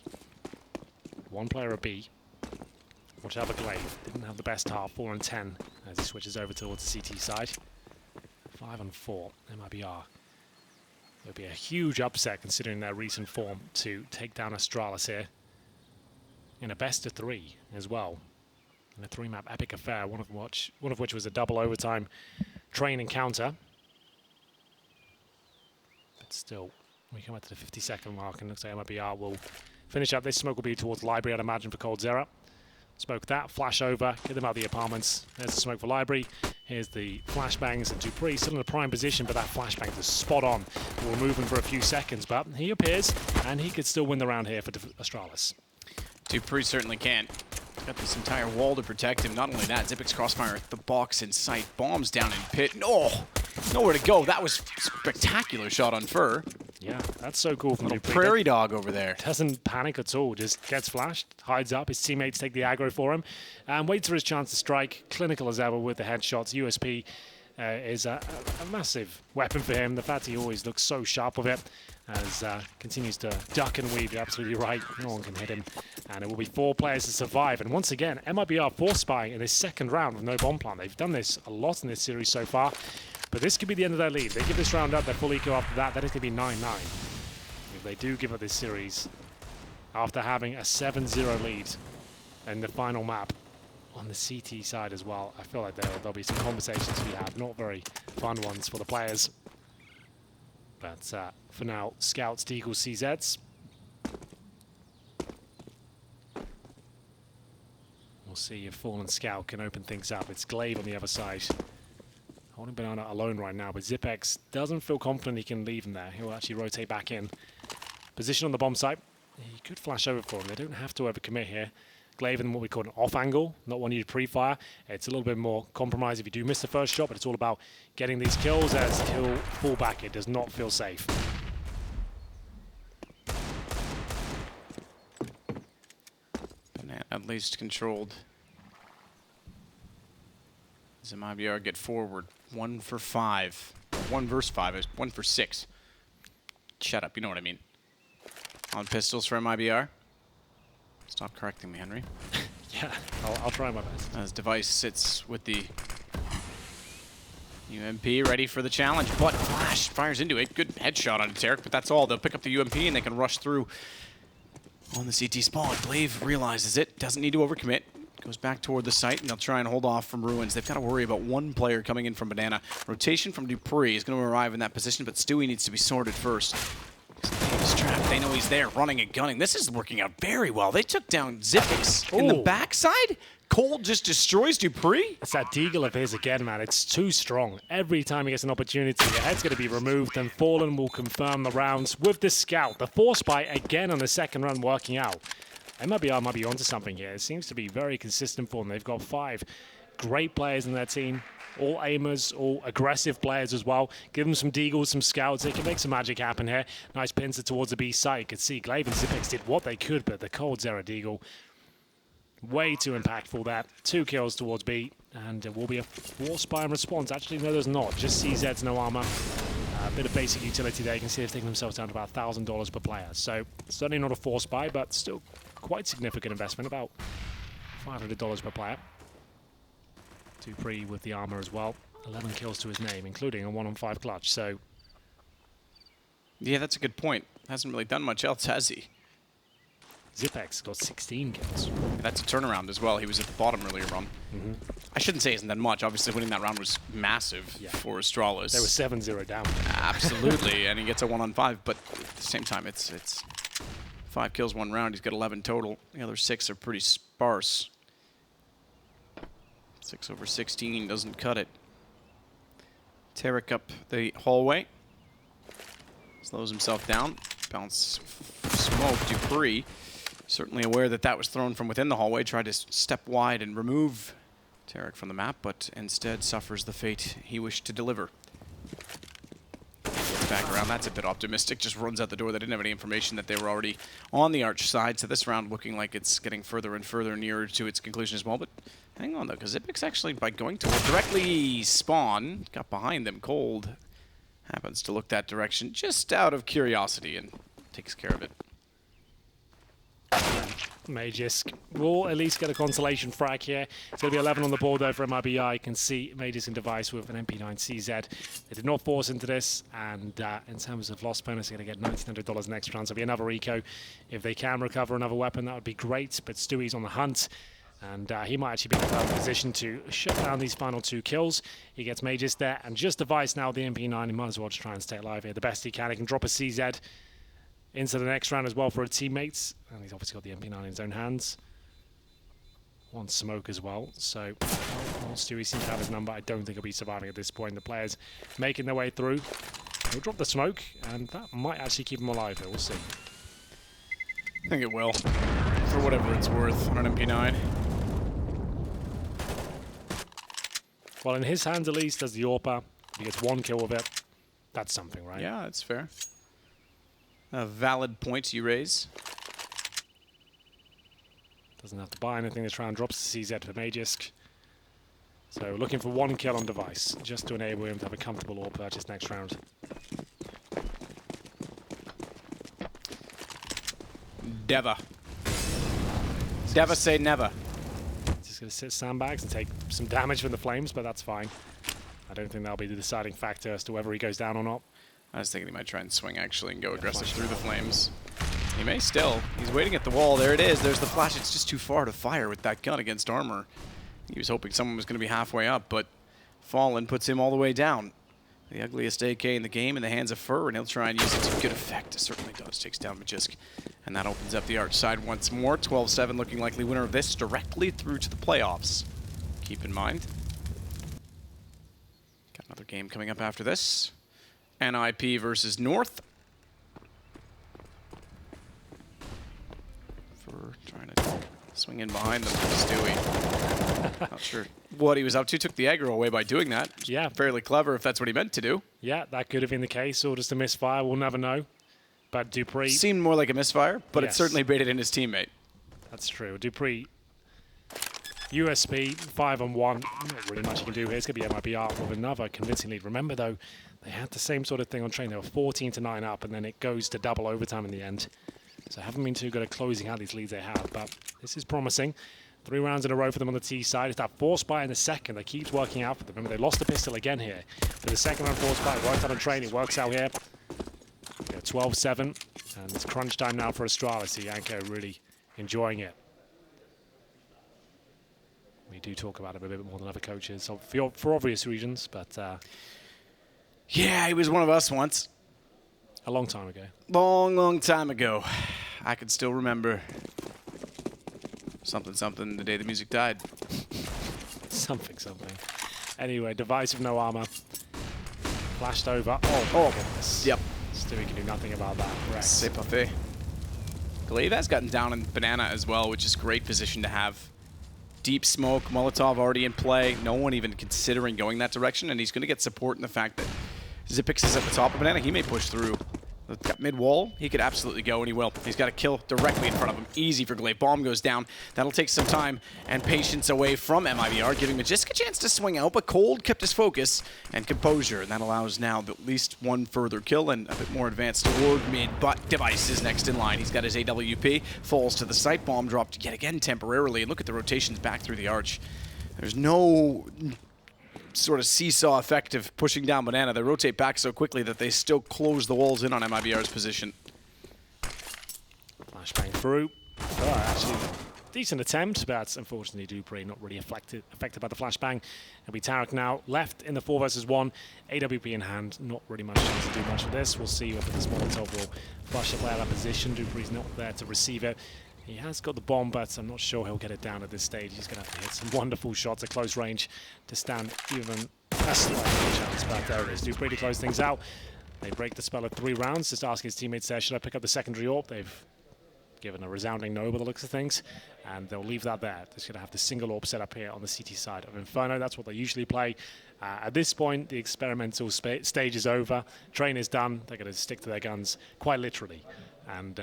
One player at B. Watch out for Glaive. Didn't have the best half. 4 and 10 as he switches over towards the CT side. 5 and 4. MIBR. It would be a huge upset considering their recent form to take down Astralis here in a best of 3 as well. In a 3-map epic affair, one of which was a double overtime train encounter. But still, we come up to the 50-second mark and looks like MIBR will finish up. This smoke will be towards Library, I'd imagine, for Cold Zera. Smoke that, flash over, get them out of the apartments. There's the smoke for Library. Here's the flashbangs, and Dupreeh still in a prime position, but that flashbang is spot on. We'll remove him for a few seconds, but he appears, and he could still win the round here for Astralis. Dupreeh certainly can. Got this entire wall to protect him. Not only that, Zypix crossfire at the box in sight. Bombs down in pit. Oh, nowhere to go. That was spectacular shot on Fur. Yeah, that's so cool from Little Dupreeh. prairie dog over there. Doesn't panic at all, just gets flashed, hides up, his teammates take the aggro for him, and waits for his chance to strike. Clinical as ever with the headshots. USP is a massive weapon for him. The fact he always looks so sharp with it, as continues to duck and weave. You're absolutely right, no one can hit him. And it will be 4 players to survive. And once again, MIBR force spying in this second round with no bomb plant. They've done this a lot in this series so far. But this could be the end of their lead. They give this round up, they're full eco after that, then it's going to be 9-9. If they do give up this series, after having a 7-0 lead in the final map on the CT side as well, I feel like there'll be some conversations we have, not very fun ones for the players. But for now, Scouts, Deagles, CZs. We'll see if Fallen Scout can open things up. It's Glaive on the other side. Holding Banana alone right now, but Zypix doesn't feel confident he can leave him there. He'll actually rotate back in. Position on the bomb site. He could flash over for him. They don't have to overcommit here. Glaive in what we call an off angle, not one you pre-fire. It's a little bit more compromised if you do miss the first shot, but it's all about getting these kills as he'll fall back. It does not feel safe. Banana at least controlled. Does MIBR get forward? 1 for 5. 1 versus 5. 1 for 6. Shut up, you know what I mean. On pistols for MIBR. Stop correcting me, Henry. Yeah, I'll try my best. As Device sits with the UMP ready for the challenge, but Flash fires into it. Good headshot on Tarik, but that's all. They'll pick up the UMP and they can rush through on the CT spawn. Glaive realizes it, doesn't need to overcommit. Goes back toward the site, and they'll try and hold off from Ruins. They've got to worry about one player coming in from Banana. Rotation from Dupreeh is going to arrive in that position, but Stewie needs to be sorted first. He's trapped. They know he's there, running and gunning. This is working out very well. They took down Zypix in the backside. Cold just destroys Dupreeh. It's that Deagle of his again, man. It's too strong. Every time he gets an opportunity, the head's going to be removed, and Fallen will confirm the rounds with the scout. The force buy again on the second run working out. MIBR might be onto something here. It seems to be very consistent for them. They've got 5 great players in their team. All aimers, all aggressive players as well. Give them some Deagles, some scouts. They can make some magic happen here. Nice pincer towards the B site. You could see Glaive and Zypix did what they could, but the Cold Zera Deagle, way too impactful that. 2 kills towards B, and it will be a force buy in response. Actually, no, there's not. Just CZ's no armor. a bit of basic utility there. You can see they've taken themselves down to about $1,000 per player. So certainly not a forced buy, but still quite significant investment, about $500 per player. Dupreeh with the armor as well. 11 kills to his name, including a 1-on-5 clutch. So yeah, that's a good point. Hasn't really done much else, has he? Zypix got 16 kills. That's a turnaround as well. He was at the bottom earlier on. I shouldn't say it isn't that much. Obviously, winning that round was massive for Astralis. They were 7-0 down. Absolutely, and he gets a 1-on-5, but at the same time, it's 5 kills, 1 round. He's got 11 total. The other 6 are pretty sparse. 6 over 16 doesn't cut it. Tarik up the hallway. Slows himself down. Bounce smoke. Dupreeh, certainly aware that that was thrown from within the hallway, tried to step wide and remove Tarik from the map, but instead suffers the fate he wished to deliver. Back around, that's a bit optimistic, just runs out the door. They didn't have any information that they were already on the arch side, so this round looking like it's getting further and further nearer to its conclusion as well, but hang on though, because Zypix actually, by going to directly spawn, got behind them cold, happens to look that direction just out of curiosity and takes care of it. Magisk will at least get a consolation frag here. It's going to be 11 on the board though for MIBR. You can see Magisk and Device with an MP9 CZ. They did not force into this, and in terms of lost bonus, they're going to get $1,900 next round. So it'll be another eco. If they can recover another weapon, that would be great, but Stewie's on the hunt, and he might actually be in a perfect position to shut down these final 2 kills. He gets Magisk there, and just Device now, the MP9, he might as well just try and stay alive here the best he can. He can drop a CZ into the next round as well for his teammates, and he's obviously got the MP9 in his own hands. 1 smoke as well, so Stewie seems to have his number. I don't think he'll be surviving at this point. The players making their way through. He'll drop the smoke, and that might actually keep him alive here. We'll see. I think it will, for whatever it's worth on an MP9. Well, in his hands at least, as the AWPer, he gets 1 kill with it. That's something, right? Yeah, that's fair. A valid point you raise. Doesn't have to buy anything this round. Drops the CZ for Magisk. So looking for 1 kill on Device, just to enable him to have a comfortable AWP purchase next round. Deva. Deva say never. Just going to sit sandbags and take some damage from the flames, but that's fine. I don't think that'll be the deciding factor as to whether he goes down or not. I was thinking he might try and swing actually and go aggressive through the flames. He may still. He's waiting at the wall. There it is. There's the flash. It's just too far to fire with that gun against armor. He was hoping someone was going to be halfway up, but Fallen puts him all the way down. The ugliest AK in the game in the hands of Fur, and he'll try and use it to good effect. It certainly does. Takes down Magisk. And that opens up the arch side once more. 12-7 looking likely winner of this directly through to the playoffs. Keep in mind. Got another game coming up after this. NIP versus North. For trying to swing in behind them, Stewie. Not sure what he was up to. Took the aggro away by doing that. Yeah. Fairly clever if that's what he meant to do. Yeah, that could have been the case, or just a misfire. We'll never know. But Dupreeh... Seemed more like a misfire, but it certainly baited in his teammate. That's true. Dupreeh, USP, 5-on-1. Not really much you can do here. It's going to be MIBR with another convincing lead. Remember, though, they had the same sort of thing on train. They were 14-9 up, and then it goes to double overtime in the end. So haven't been too good at closing out these leads they have, but this is promising. 3 rounds in a row for them on the T side. It's that force buy in the second that keeps working out for them. Remember, they lost the pistol again here. For the second round force buy, worked out on train. It works out here. 12-7, and it's crunch time now for Astralis. Yanko really enjoying it. We do talk about him a bit more than other coaches, so for obvious reasons, but... yeah, he was one of us once. A long time ago. Long time ago. I can still remember something the day the music died. something. Anyway, Device with no armor. Flashed over. Oh, horrible. Yep. Stewie can do nothing about that. Correct. C'est parfait. Glaive has gotten down in Banana as well, which is great position to have. Deep smoke, Molotov already in play. No one even considering going that direction, and he's going to get support in the fact that Zypix is at the top of Banana. He may push through Got mid-wall, he could absolutely go, and he will. He's got a kill directly in front of him. Easy for Glaive. Bomb goes down. That'll take some time and patience away from Mibr, giving Magisk a chance to swing out, but Cold kept his focus and composure, and that allows now at least one further kill and a bit more advanced toward mid, but Device is next in line. He's got his AWP, falls to the site. Bomb dropped yet again temporarily, and look at the rotations back through the arch. There's no sort of seesaw effect of pushing down Banana. They rotate back so quickly that they still close the walls in on Mibr's position. Flashbang through. Oh, actually, decent attempt, but unfortunately Dupreeh not really affected by the flashbang. It'll be Tarik now, left in the 4 versus 1. AWP in hand, not really much chance to do much with this. We'll see whether this Molotov will flush the player out of position. Dupreeh's not there to receive it. He has got the bomb, but I'm not sure he'll get it down at this stage. He's going to have to hit some wonderful shots at close range to stand even a slight chance. But there it is. Dupreeh to close things out. They break the spell of 3 rounds. Just asking his teammates there, should I pick up the secondary AWP? They've given a resounding no by the looks of things, and they'll leave that there. They're going to have the single AWP set up here on the CT side of Inferno. That's what they usually play. At this point, the experimental stage is over. Train is done. They're going to stick to their guns, quite literally, and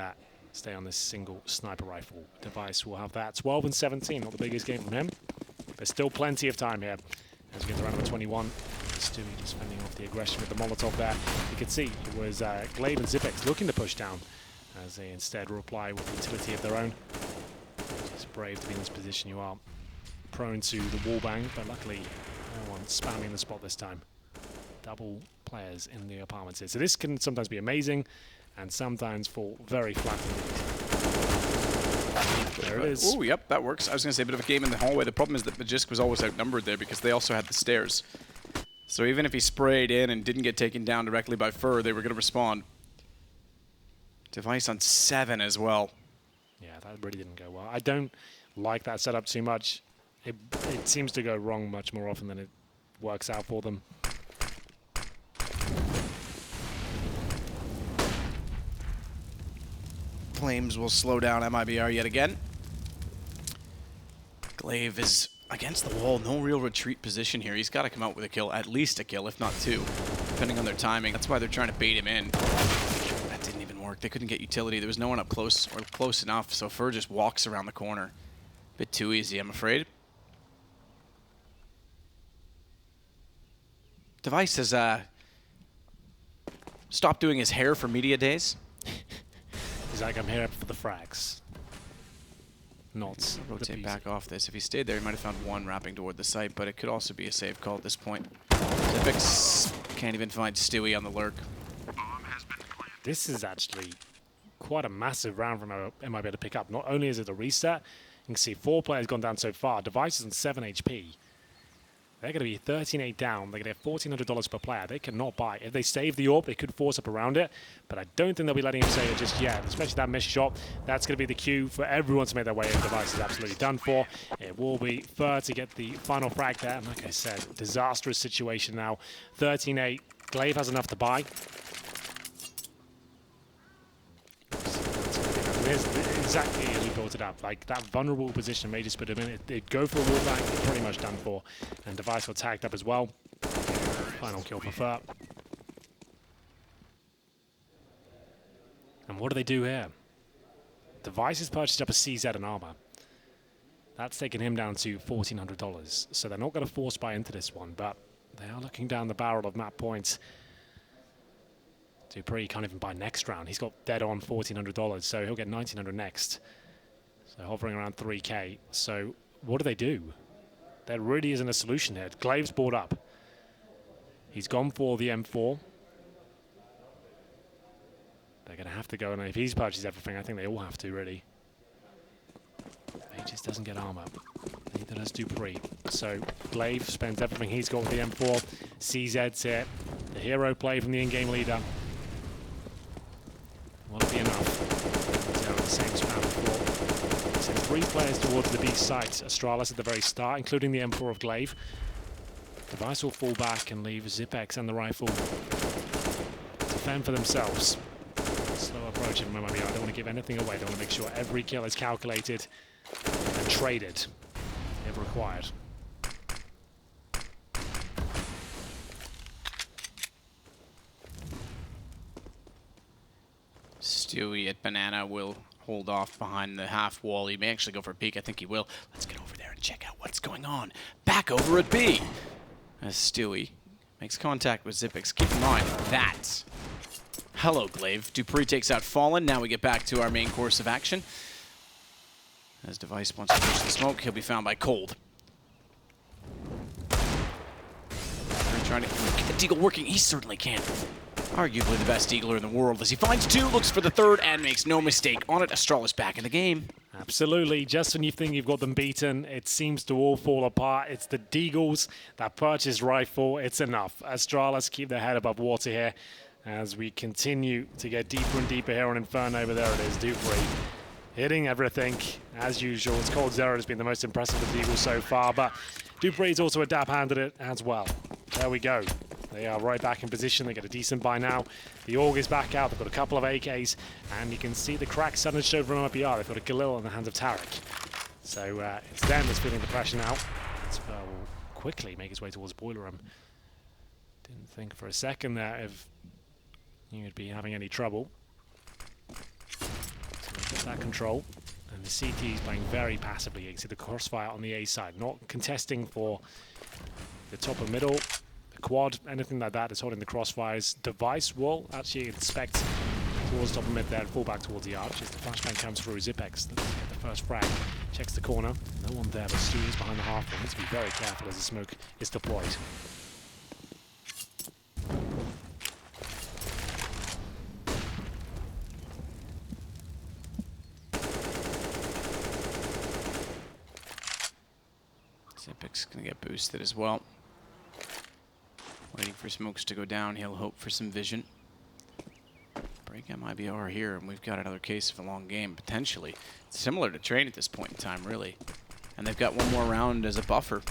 stay on this single sniper rifle. Device will have that. 12 and 17, not the biggest game from him. There's still plenty of time here as we get to round number 21. Stewie just fending off the aggression with the Molotov there. You can see it was Glaive and Zypix looking to push down as they instead reply with utility of their own. It's brave to be in this position. You are prone to the wall bang, but luckily no one spamming the spot this time. Double players in the apartments here. So this can sometimes be amazing and sometimes fall very flat indeed. There it is. Oh, yep, that works. I was going to say a bit of a game in the hallway. The problem is that Magisk was always outnumbered there because they also had the stairs. So even if he sprayed in and didn't get taken down directly by Fur, they were going to respond. Device on 7 as well. Yeah, that really didn't go well. I don't like that setup too much. It seems to go wrong much more often than it works out for them. Flames will slow down Mibr yet again. Glaive is against the wall. No real retreat position here. He's got to come out with a kill, at least a kill, if not 2, depending on their timing. That's why they're trying to bait him in. That didn't even work. They couldn't get utility. There was no one up close or close enough, so Fur just walks around the corner. Bit too easy, I'm afraid. Device has stopped doing his hair for media days. He's like, I'm here for the frags. Not rotate back off this. If he stayed there, he might have found one wrapping toward the site, but it could also be a safe call at this point. Zypix can't even find Stewie on the lurk. This is actually quite a massive round from Mibr to pick up. Not only is it a reset, you can see 4 players gone down so far. Device is on 7 HP. They're going to be 13-8 down. They're going to have $1,400 per player. They cannot buy. If they save the AWP, they could force up around it, but I don't think they'll be letting him save it just yet, especially that missed shot. That's going to be the cue for everyone to make their way in. Device is absolutely done for. It will be Fur to get the final frag there. And like I said, disastrous situation now. 13-8. Glaive has enough to buy. Exactly as we built it up. Like that vulnerable position may just put him in. They'd go for a wall back, they're pretty much done for. And Device got tagged up as well. Final kill for Fur. And what do they do here? Device has purchased up a CZ and armor. That's taken him down to $1,400. So they're not going to force buy into this one, but they are looking down the barrel of map points. Dupreeh can't even buy next round. He's got dead on $1,400, so he'll get $1,900 next. So hovering around 3K. So what do? There really isn't a solution here. Glaive's bought up. He's gone for the M4. They're going to have to go, and if he's purchased everything, I think they all have to, really. He just doesn't get armor. Neither does Dupreeh. So Glaive spends everything he's got with the M4. CZ's here. The hero play from the in-game leader. Will it be enough? So the same spam before. Send 3 players towards the B site. Astralis at the very start, including the M4 of Glaive. Device will fall back and leave Zypix and the rifle to fend for themselves. Slow approach from Mibr. I don't want to give anything away. I want to make sure every kill is calculated and traded if required. Stewie at Banana will hold off behind the half wall. He may actually go for a peek. I think he will. Let's get over there and check out what's going on. Back over at B. As Stewie makes contact with Zypix. Keep in mind that. Hello, Glaive. Dupreeh takes out Fallen. Now we get back to our main course of action. As Device wants to push the smoke, he'll be found by Cold. Trying to get Deagle working. He certainly can. Arguably the best Deagler in the world as he finds two, looks for the third, and makes no mistake on it. Astralis back in the game. Absolutely. Just when you think you've got them beaten, it seems to all fall apart. It's the Deagles, that purchase rifle. It's enough. Astralis keep their head above water here as we continue to get deeper and deeper here on Inferno. But there it is, Dupreeh hitting everything as usual. It's Cold Zero has been the most impressive of the Deagles so far, but Dupreeh's also a dab-handed it as well. There we go. They are right back in position. They get a decent buy now. The AUG is back out. They've got a couple of AKs, and you can see the cracks suddenly showed from MIBR. They've got a Galil in the hands of Tarik. So it's them that's feeling the pressure now. Will quickly make his way towards Boiler Room. Didn't think for a second there if he would be having any trouble. So get that control. And the CT is playing very passively. You can see the crossfire on the A side, not contesting for the top and middle, the quad, anything like that is holding the crossfires. Device will actually inspect towards top and mid there and fall back towards the arch as the flashbang comes through. Zypix, the first frag, checks the corner. No one there, but Stu is behind the half wall. Needs to be very careful as the smoke is deployed. Zypix gonna get boosted as well. Waiting for smokes to go down. He'll hope for some vision. Break MIBR here, and we've got another case of a long game, potentially. It's similar to Train at this point in time, really. And they've got one more round as a buffer.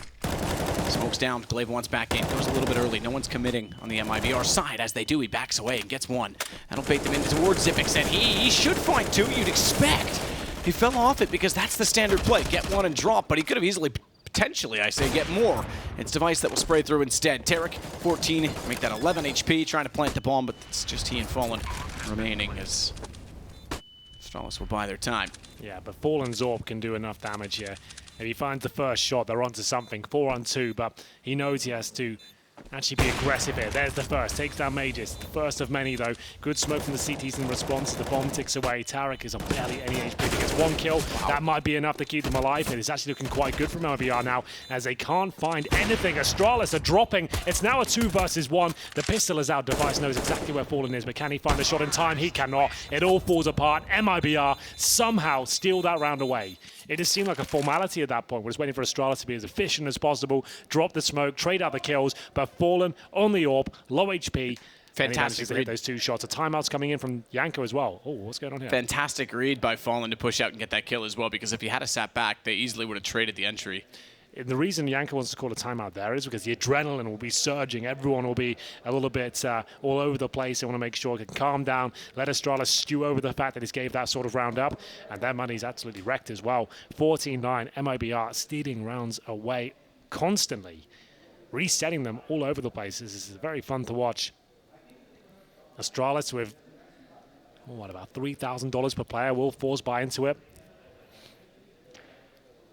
Smokes down. Glaive wants back in. Goes a little bit early. No one's committing on the MIBR side. As they do, he backs away and gets one. That'll bait them in towards Zypix, and he should find two, you'd expect. He fell off it because that's the standard play. Get one and drop, but he could have easily, potentially, I say, get more. It's Device that will spray through instead. Tarik, 14, make that 11 HP, trying to plant the bomb, but it's just he and Fallen remaining as Astralis will buy their time. Yeah, but Fallen Zorb can do enough damage here. If he finds the first shot, they're onto something. 4 on 2, but he knows he has to actually be aggressive here. There's the first. Takes down Mages. The first of many, though. Good smoke from the CTs in response. The bomb ticks away. Tarik is on barely any HP. He gets one kill. Wow. That might be enough to keep them alive. It is actually looking quite good from MIBR now, as they can't find anything. Astralis are dropping. It's now a 2 versus 1. The pistol is out. Device knows exactly where Fallen is, but can he find the shot in time? He cannot. It all falls apart. MIBR somehow steal that round away. It just seemed like a formality at that point. We're just waiting for Astralis to be as efficient as possible, drop the smoke, trade out the kills, but Fallen on the AWP, low HP. Fantastic read. Those 2 shots. A timeout's coming in from Yanko as well. Oh, what's going on here? Fantastic read by Fallen to push out and get that kill as well, because if he had sat back, they easily would have traded the entry. The reason Yanko wants to call a timeout there is because the adrenaline will be surging. Everyone will be a little bit all over the place. They want to make sure it can calm down, let Astralis stew over the fact that he's gave that sort of round up, and their money's absolutely wrecked as well. 14-9, MIBR stealing rounds away constantly, resetting them all over the place. This is very fun to watch. Astralis with, what, about $3,000 per player will force buy into it.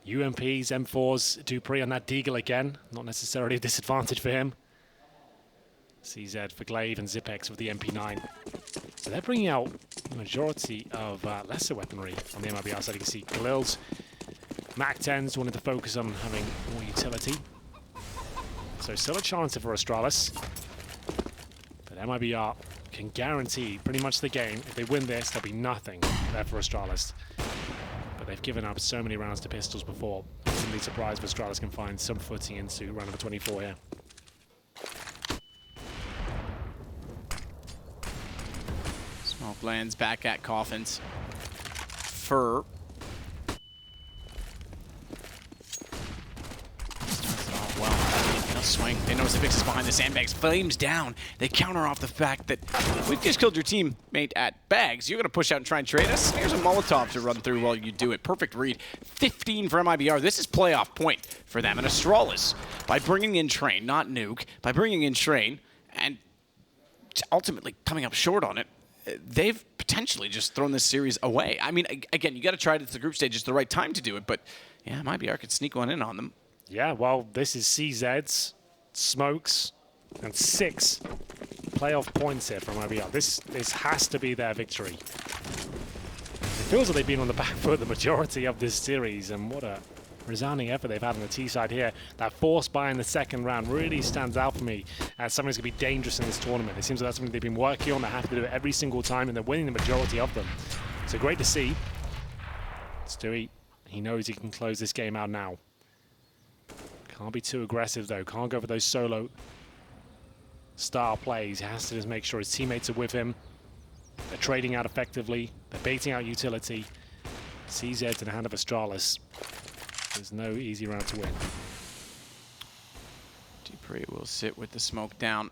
UMPs, M4s, Dupreeh on that Deagle again. Not necessarily a disadvantage for him. CZ for Glaive and Zypix with the MP9. So they're bringing out the majority of lesser weaponry on the MIBR side. You can see Galil's MAC-10s wanted to focus on having more utility. So still a chance for Astralis. But MIBR can guarantee pretty much the game. If they win this, there'll be nothing there for Astralis. But they've given up so many rounds to pistols before. I'm really surprised if Astralis can find some footing into round number 24 here. Smoke lands back at Coffins. Fur. Starts it off well. They'll swing. They know Zypix is behind the sandbags. Flames down. They counter off the fact that if we've just killed your teammate at bags, you're going to push out and try and trade us. Here's a Molotov to run through while you do it. Perfect read. 15 for MIBR. This is playoff point for them. And Astralis, by bringing in Train, not Nuke, by bringing in Train and ultimately coming up short on it, they've potentially just thrown this series away. I mean, again, you got to try it at the group stage. It's the right time to do it, but yeah, Mibr could sneak one in on them. Yeah, well, this is CZ's, Smokes, and 6 playoff points here from Mibr. This has to be their victory. It feels like they've been on the back foot the majority of this series, and what a resounding effort they've had on the T side here. That force buy in the second round really stands out for me as something that's going to be dangerous in this tournament. It seems like that's something they've been working on. They have to do it every single time, and they're winning the majority of them. So great to see. Stewie, he knows he can close this game out now. Can't be too aggressive, though. Can't go for those solo star plays. He has to just make sure his teammates are with him. They're trading out effectively. They're baiting out utility. CZ's in the hand of Astralis. There's no easy round to win. Dupreeh will sit with the smoke down.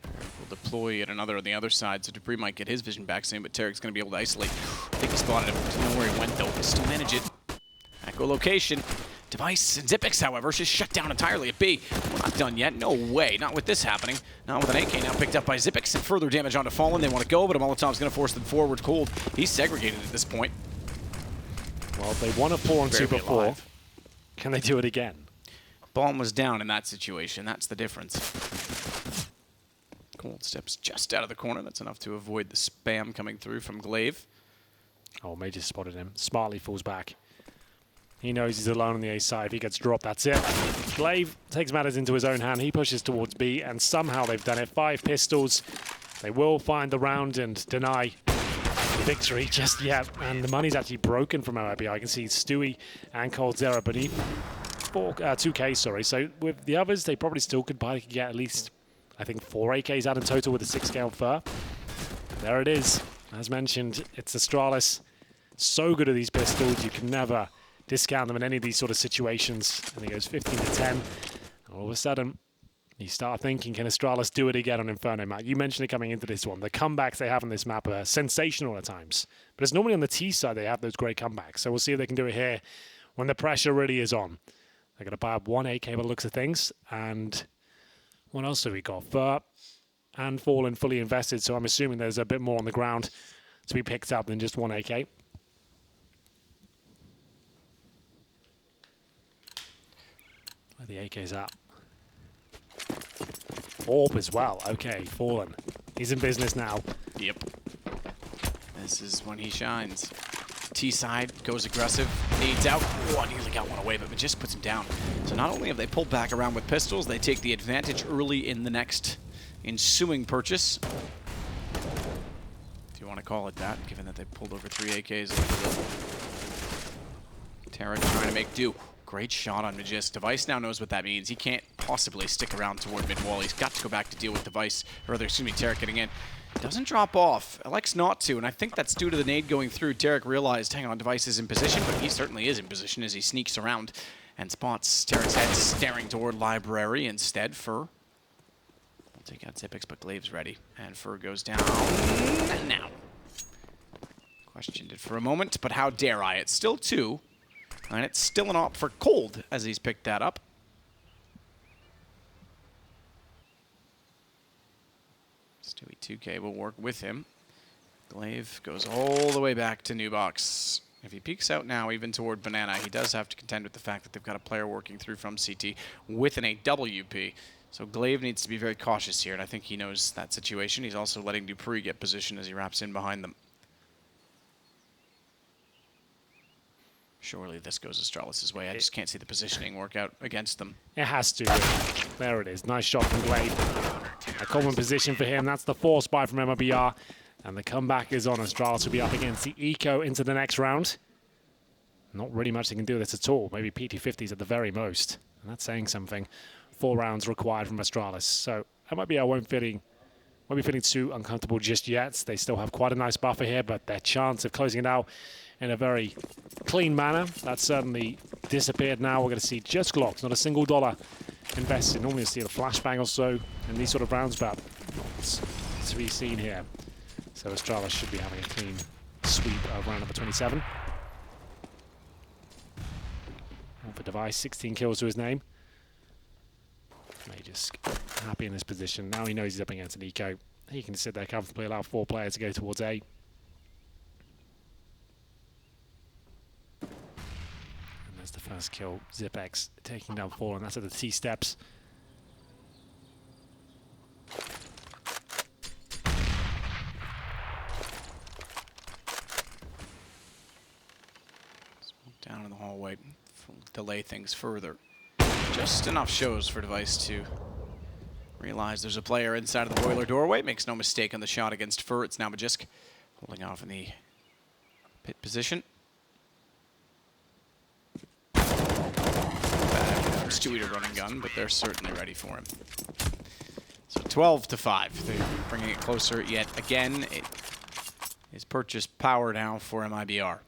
Tarik will deploy at another on the other side, so Dupreeh might get his vision back soon, but Tarik's going to be able to isolate. I think he spotted him. Didn't know where he went, though. Can still manage it. Echolocation. Device and Zypix, however, just shut down entirely at B. We're not done yet. No way. Not with this happening. Not with an AK now picked up by Zypix and further damage onto Fallen. They want to go, but a Molotov's going to force them forward cold. He's segregated at this point. Well, they won a 4 on 2 before. Can they do it again? Bomb was down in that situation. That's the difference. Cold steps just out of the corner. That's enough to avoid the spam coming through from Glaive. Oh, Major spotted him. Smartly falls back. He knows he's alone on the A side. If he gets dropped, that's it. Glaive takes matters into his own hand. He pushes towards B, and somehow they've done it. 5 pistols. They will find the round and deny the victory just yet. And the money's actually broken from Mibr. I can see Stewie and Coldzera beneath 2K, sorry. So with the others, they probably still could get at least, I think, 4 AKs out in total with a 6 scale fur. There it is. As mentioned, it's Astralis. So good at these pistols, you can never discount them in any of these sort of situations. And he goes 15 to 10. All of a sudden, you start thinking, can Astralis do it again on Inferno, Matt? You mentioned it coming into this one. The comebacks they have on this map are sensational at times. But it's normally on the T side they have those great comebacks. So we'll see if they can do it here when the pressure really is on. They're going to buy up 1 AK by the looks of things. And what else have we got? Fur and Fallen fully invested. So I'm assuming there's a bit more on the ground to be picked up than just 1 AK. The AK's up. Orb as well. Okay, Fallen. He's in business now. Yep. This is when he shines. T side goes aggressive. Aids out. Oh, nearly got one away, but just puts him down. So not only have they pulled back around with pistols, they take the advantage early in the next ensuing purchase. If you want to call it that, given that they pulled over 3 AKs. Tarik trying to make do. Great shot on Magist. Device now knows what that means. He can't possibly stick around toward mid-wall. He's got to go back to deal with Device, or rather, excuse me, Tarik getting in. Doesn't drop off. Elects not to, and I think that's due to the nade going through. Tarik realized, hang on, Device is in position, but he certainly is in position as he sneaks around and spots Tarik's head staring toward Library instead. Fur will take out Zypix, but Glaive's ready, and Fur goes down now. Questioned it for a moment, but how dare I? It's still 2. And it's still an op for Cold as he's picked that up. Stewie 2K will work with him. Glaive goes all the way back to New Box. If he peeks out now, even toward Banana, he does have to contend with the fact that they've got a player working through from CT with an AWP. So Glaive needs to be very cautious here, and I think he knows that situation. He's also letting Dupreeh get position as he wraps in behind them. Surely this goes Astralis' way. I just can't see the positioning work out against them. It has to. There it is. Nice shot from Glaive. A common position for him. That's the force buy from Mibr. And the comeback is on. Astralis will be up against the Eco into the next round. Not really much they can do with this at all. Maybe PT50s at the very most. And that's saying something. 4 rounds required from Astralis. So Mibr won't be feeling too uncomfortable just yet. They still have quite a nice buffer here, but their chance of closing it out in a very clean manner, that's certainly disappeared now. We're going to see just Glocks, not a single dollar invested. Normally you see a flashbang or so in these sort of rounds, but not to be seen here. So Astralis should be having a clean sweep of round number 27. One for Device, 16 kills to his name. May just happy in this position. Now he knows he's up against an eco. He can sit there comfortably, allow 4 players to go towards A. And there's the first kill. Zypix taking down 4, and that's at the T steps. Down in the hallway, delay things further. Just enough shows for Device to realize there's a player inside of the boiler doorway. Makes no mistake on the shot against Fur. It's now Magisk holding off in the pit position. Bad for Stewie to run and gun, but they're certainly ready for him. So 12-5. They're bringing it closer yet again. It is purchase power now for MIBR.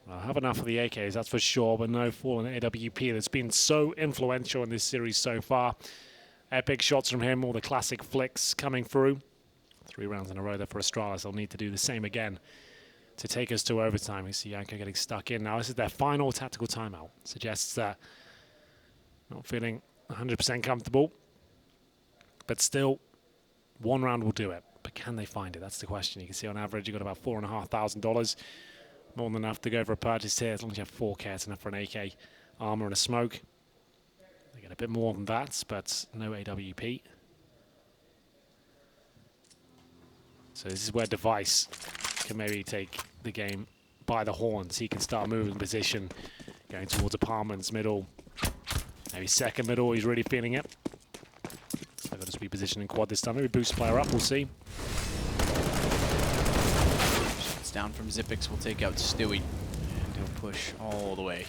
I'll have enough of the AKs, that's for sure, but no fallen AWP that's been so influential in this series so far. Epic shots from him, all the classic flicks coming through. 3 rounds in a row there for Astralis. They'll need to do the same again to take us to overtime. We see Yanko getting stuck in. Now this is their final tactical timeout. Suggests that not feeling 100% comfortable, but still 1 round will do it. But can they find it? That's the question. You can see on average you've got about $4,500. More than enough to go for a purchase here, as long as you have 4K, it's enough for an AK, armor, and a smoke. They get a bit more than that, but no AWP. So this is where Device can maybe take the game by the horns. He can start moving position, going towards apartments, middle, maybe second middle. He's really feeling it. They've got to be positioning quad this time. Maybe boost player up, we'll see. Down from Zypix will take out Stewie, and he'll push all the way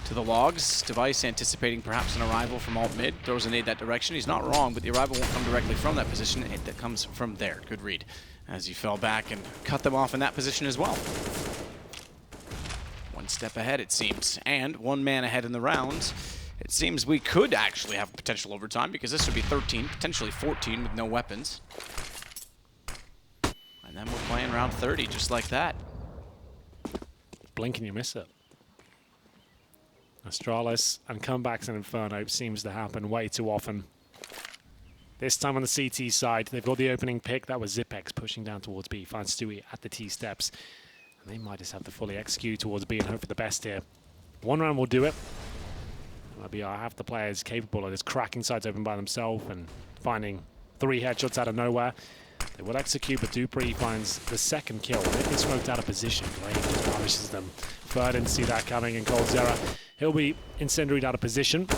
to the logs. Device anticipating perhaps an arrival from alt mid, throws a nade that direction. He's not wrong, but the arrival won't come directly from that position. It comes from there. Good read as he fell back and cut them off in that position as well. 1 step ahead, it seems, and 1 man ahead in the round. It seems we could actually have potential overtime because this would be 13, potentially 14 with no weapons. And then we're playing round 30 just like that. Blink and you miss it. Astralis and comebacks in Inferno seems to happen way too often. This time on the CT side, they've got the opening pick. That was Zypix pushing down towards B. Finds Stewie at the T steps. And they might just have to fully execute towards B and hope for the best here. 1 round will do it. MIBR have the players capable of just cracking sides open by themselves and finding 3 headshots out of nowhere. They will execute, but Dupreeh finds the 2nd kill. They've been smoked out of position. Glaive just punishes them. Fur didn't see that coming, and Cold Zera, he'll be incendiaried out of position. And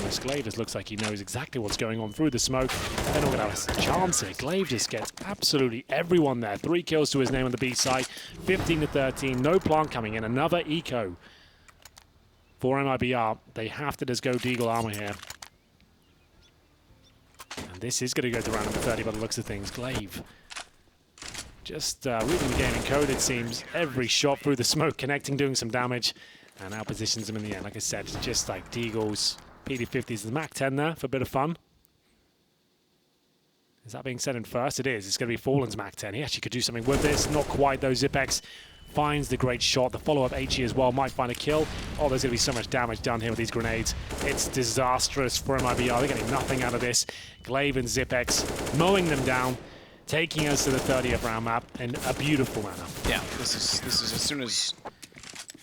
this Glaive just looks like he knows exactly what's going on through the smoke. They're not going to have a chance here. Glaive just gets absolutely everyone there. 3 kills to his name on the B side. 15-13. No plant coming in. Another eco for MIBR. They have to just go Deagle armor here. And this is going to go to round number 30 by the looks of things. Glaive just reading the game in code, it seems. Every shot through the smoke, connecting, doing some damage, and outpositions him in the end. Like I said, just like Deagle's PD50s. The Mac 10 there for a bit of fun. Is that being said in first? It is. It's going to be Fallen's Mac 10. He actually could do something with this. Not quite, though. Zypix finds the great shot. The follow-up HE as well might find a kill. Oh, there's going to be so much damage done here with these grenades. It's disastrous for MIBR. They're getting nothing out of this. Glaive and Zypix mowing them down, taking us to the 30th round map in a beautiful manner. Yeah, this is as soon as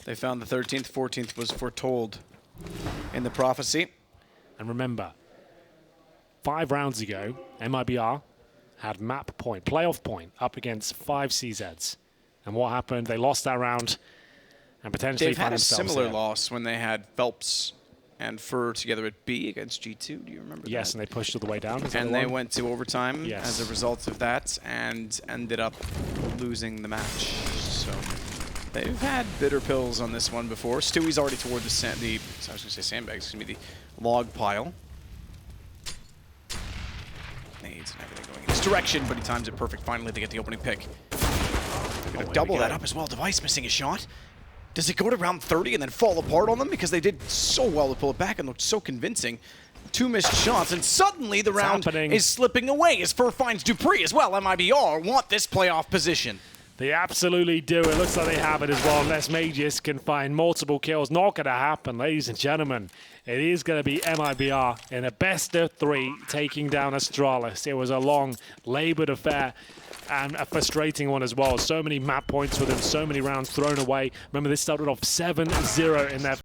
they found the 13th, 14th was foretold in the prophecy. And remember, 5 rounds ago, MIBR had map point, playoff point, up against 5 CZs. And what happened? They lost that round and potentially They've had a similar here. loss when they had Phelps and Fur together at B against G2. Do you remember yes, that? And they pushed all the way down. And they went to overtime yes. as a result of that and ended up losing the match. So they've had bitter pills on this one before. Stewie's already toward I was going to say sandbags, excuse me, the log pile. Nades and everything going in this direction, but he times it perfect. Finally, they get the opening pick. Gonna double that up as well. Device missing a shot. Does it go to round 30 and then fall apart on them? Because they did so well to pull it back and looked so convincing. 2 missed shots, and suddenly the round is slipping away as Fur finds Dupreeh as well. MIBR want this playoff position. They absolutely do. It looks like they have it as well, unless Magus can find multiple kills. Not going to happen, ladies and gentlemen. It is going to be Mibr in a best of 3 taking down Astralis. It was a long, laboured affair and a frustrating one as well. So many map points for them, so many rounds thrown away. Remember, this started off 7-0 in their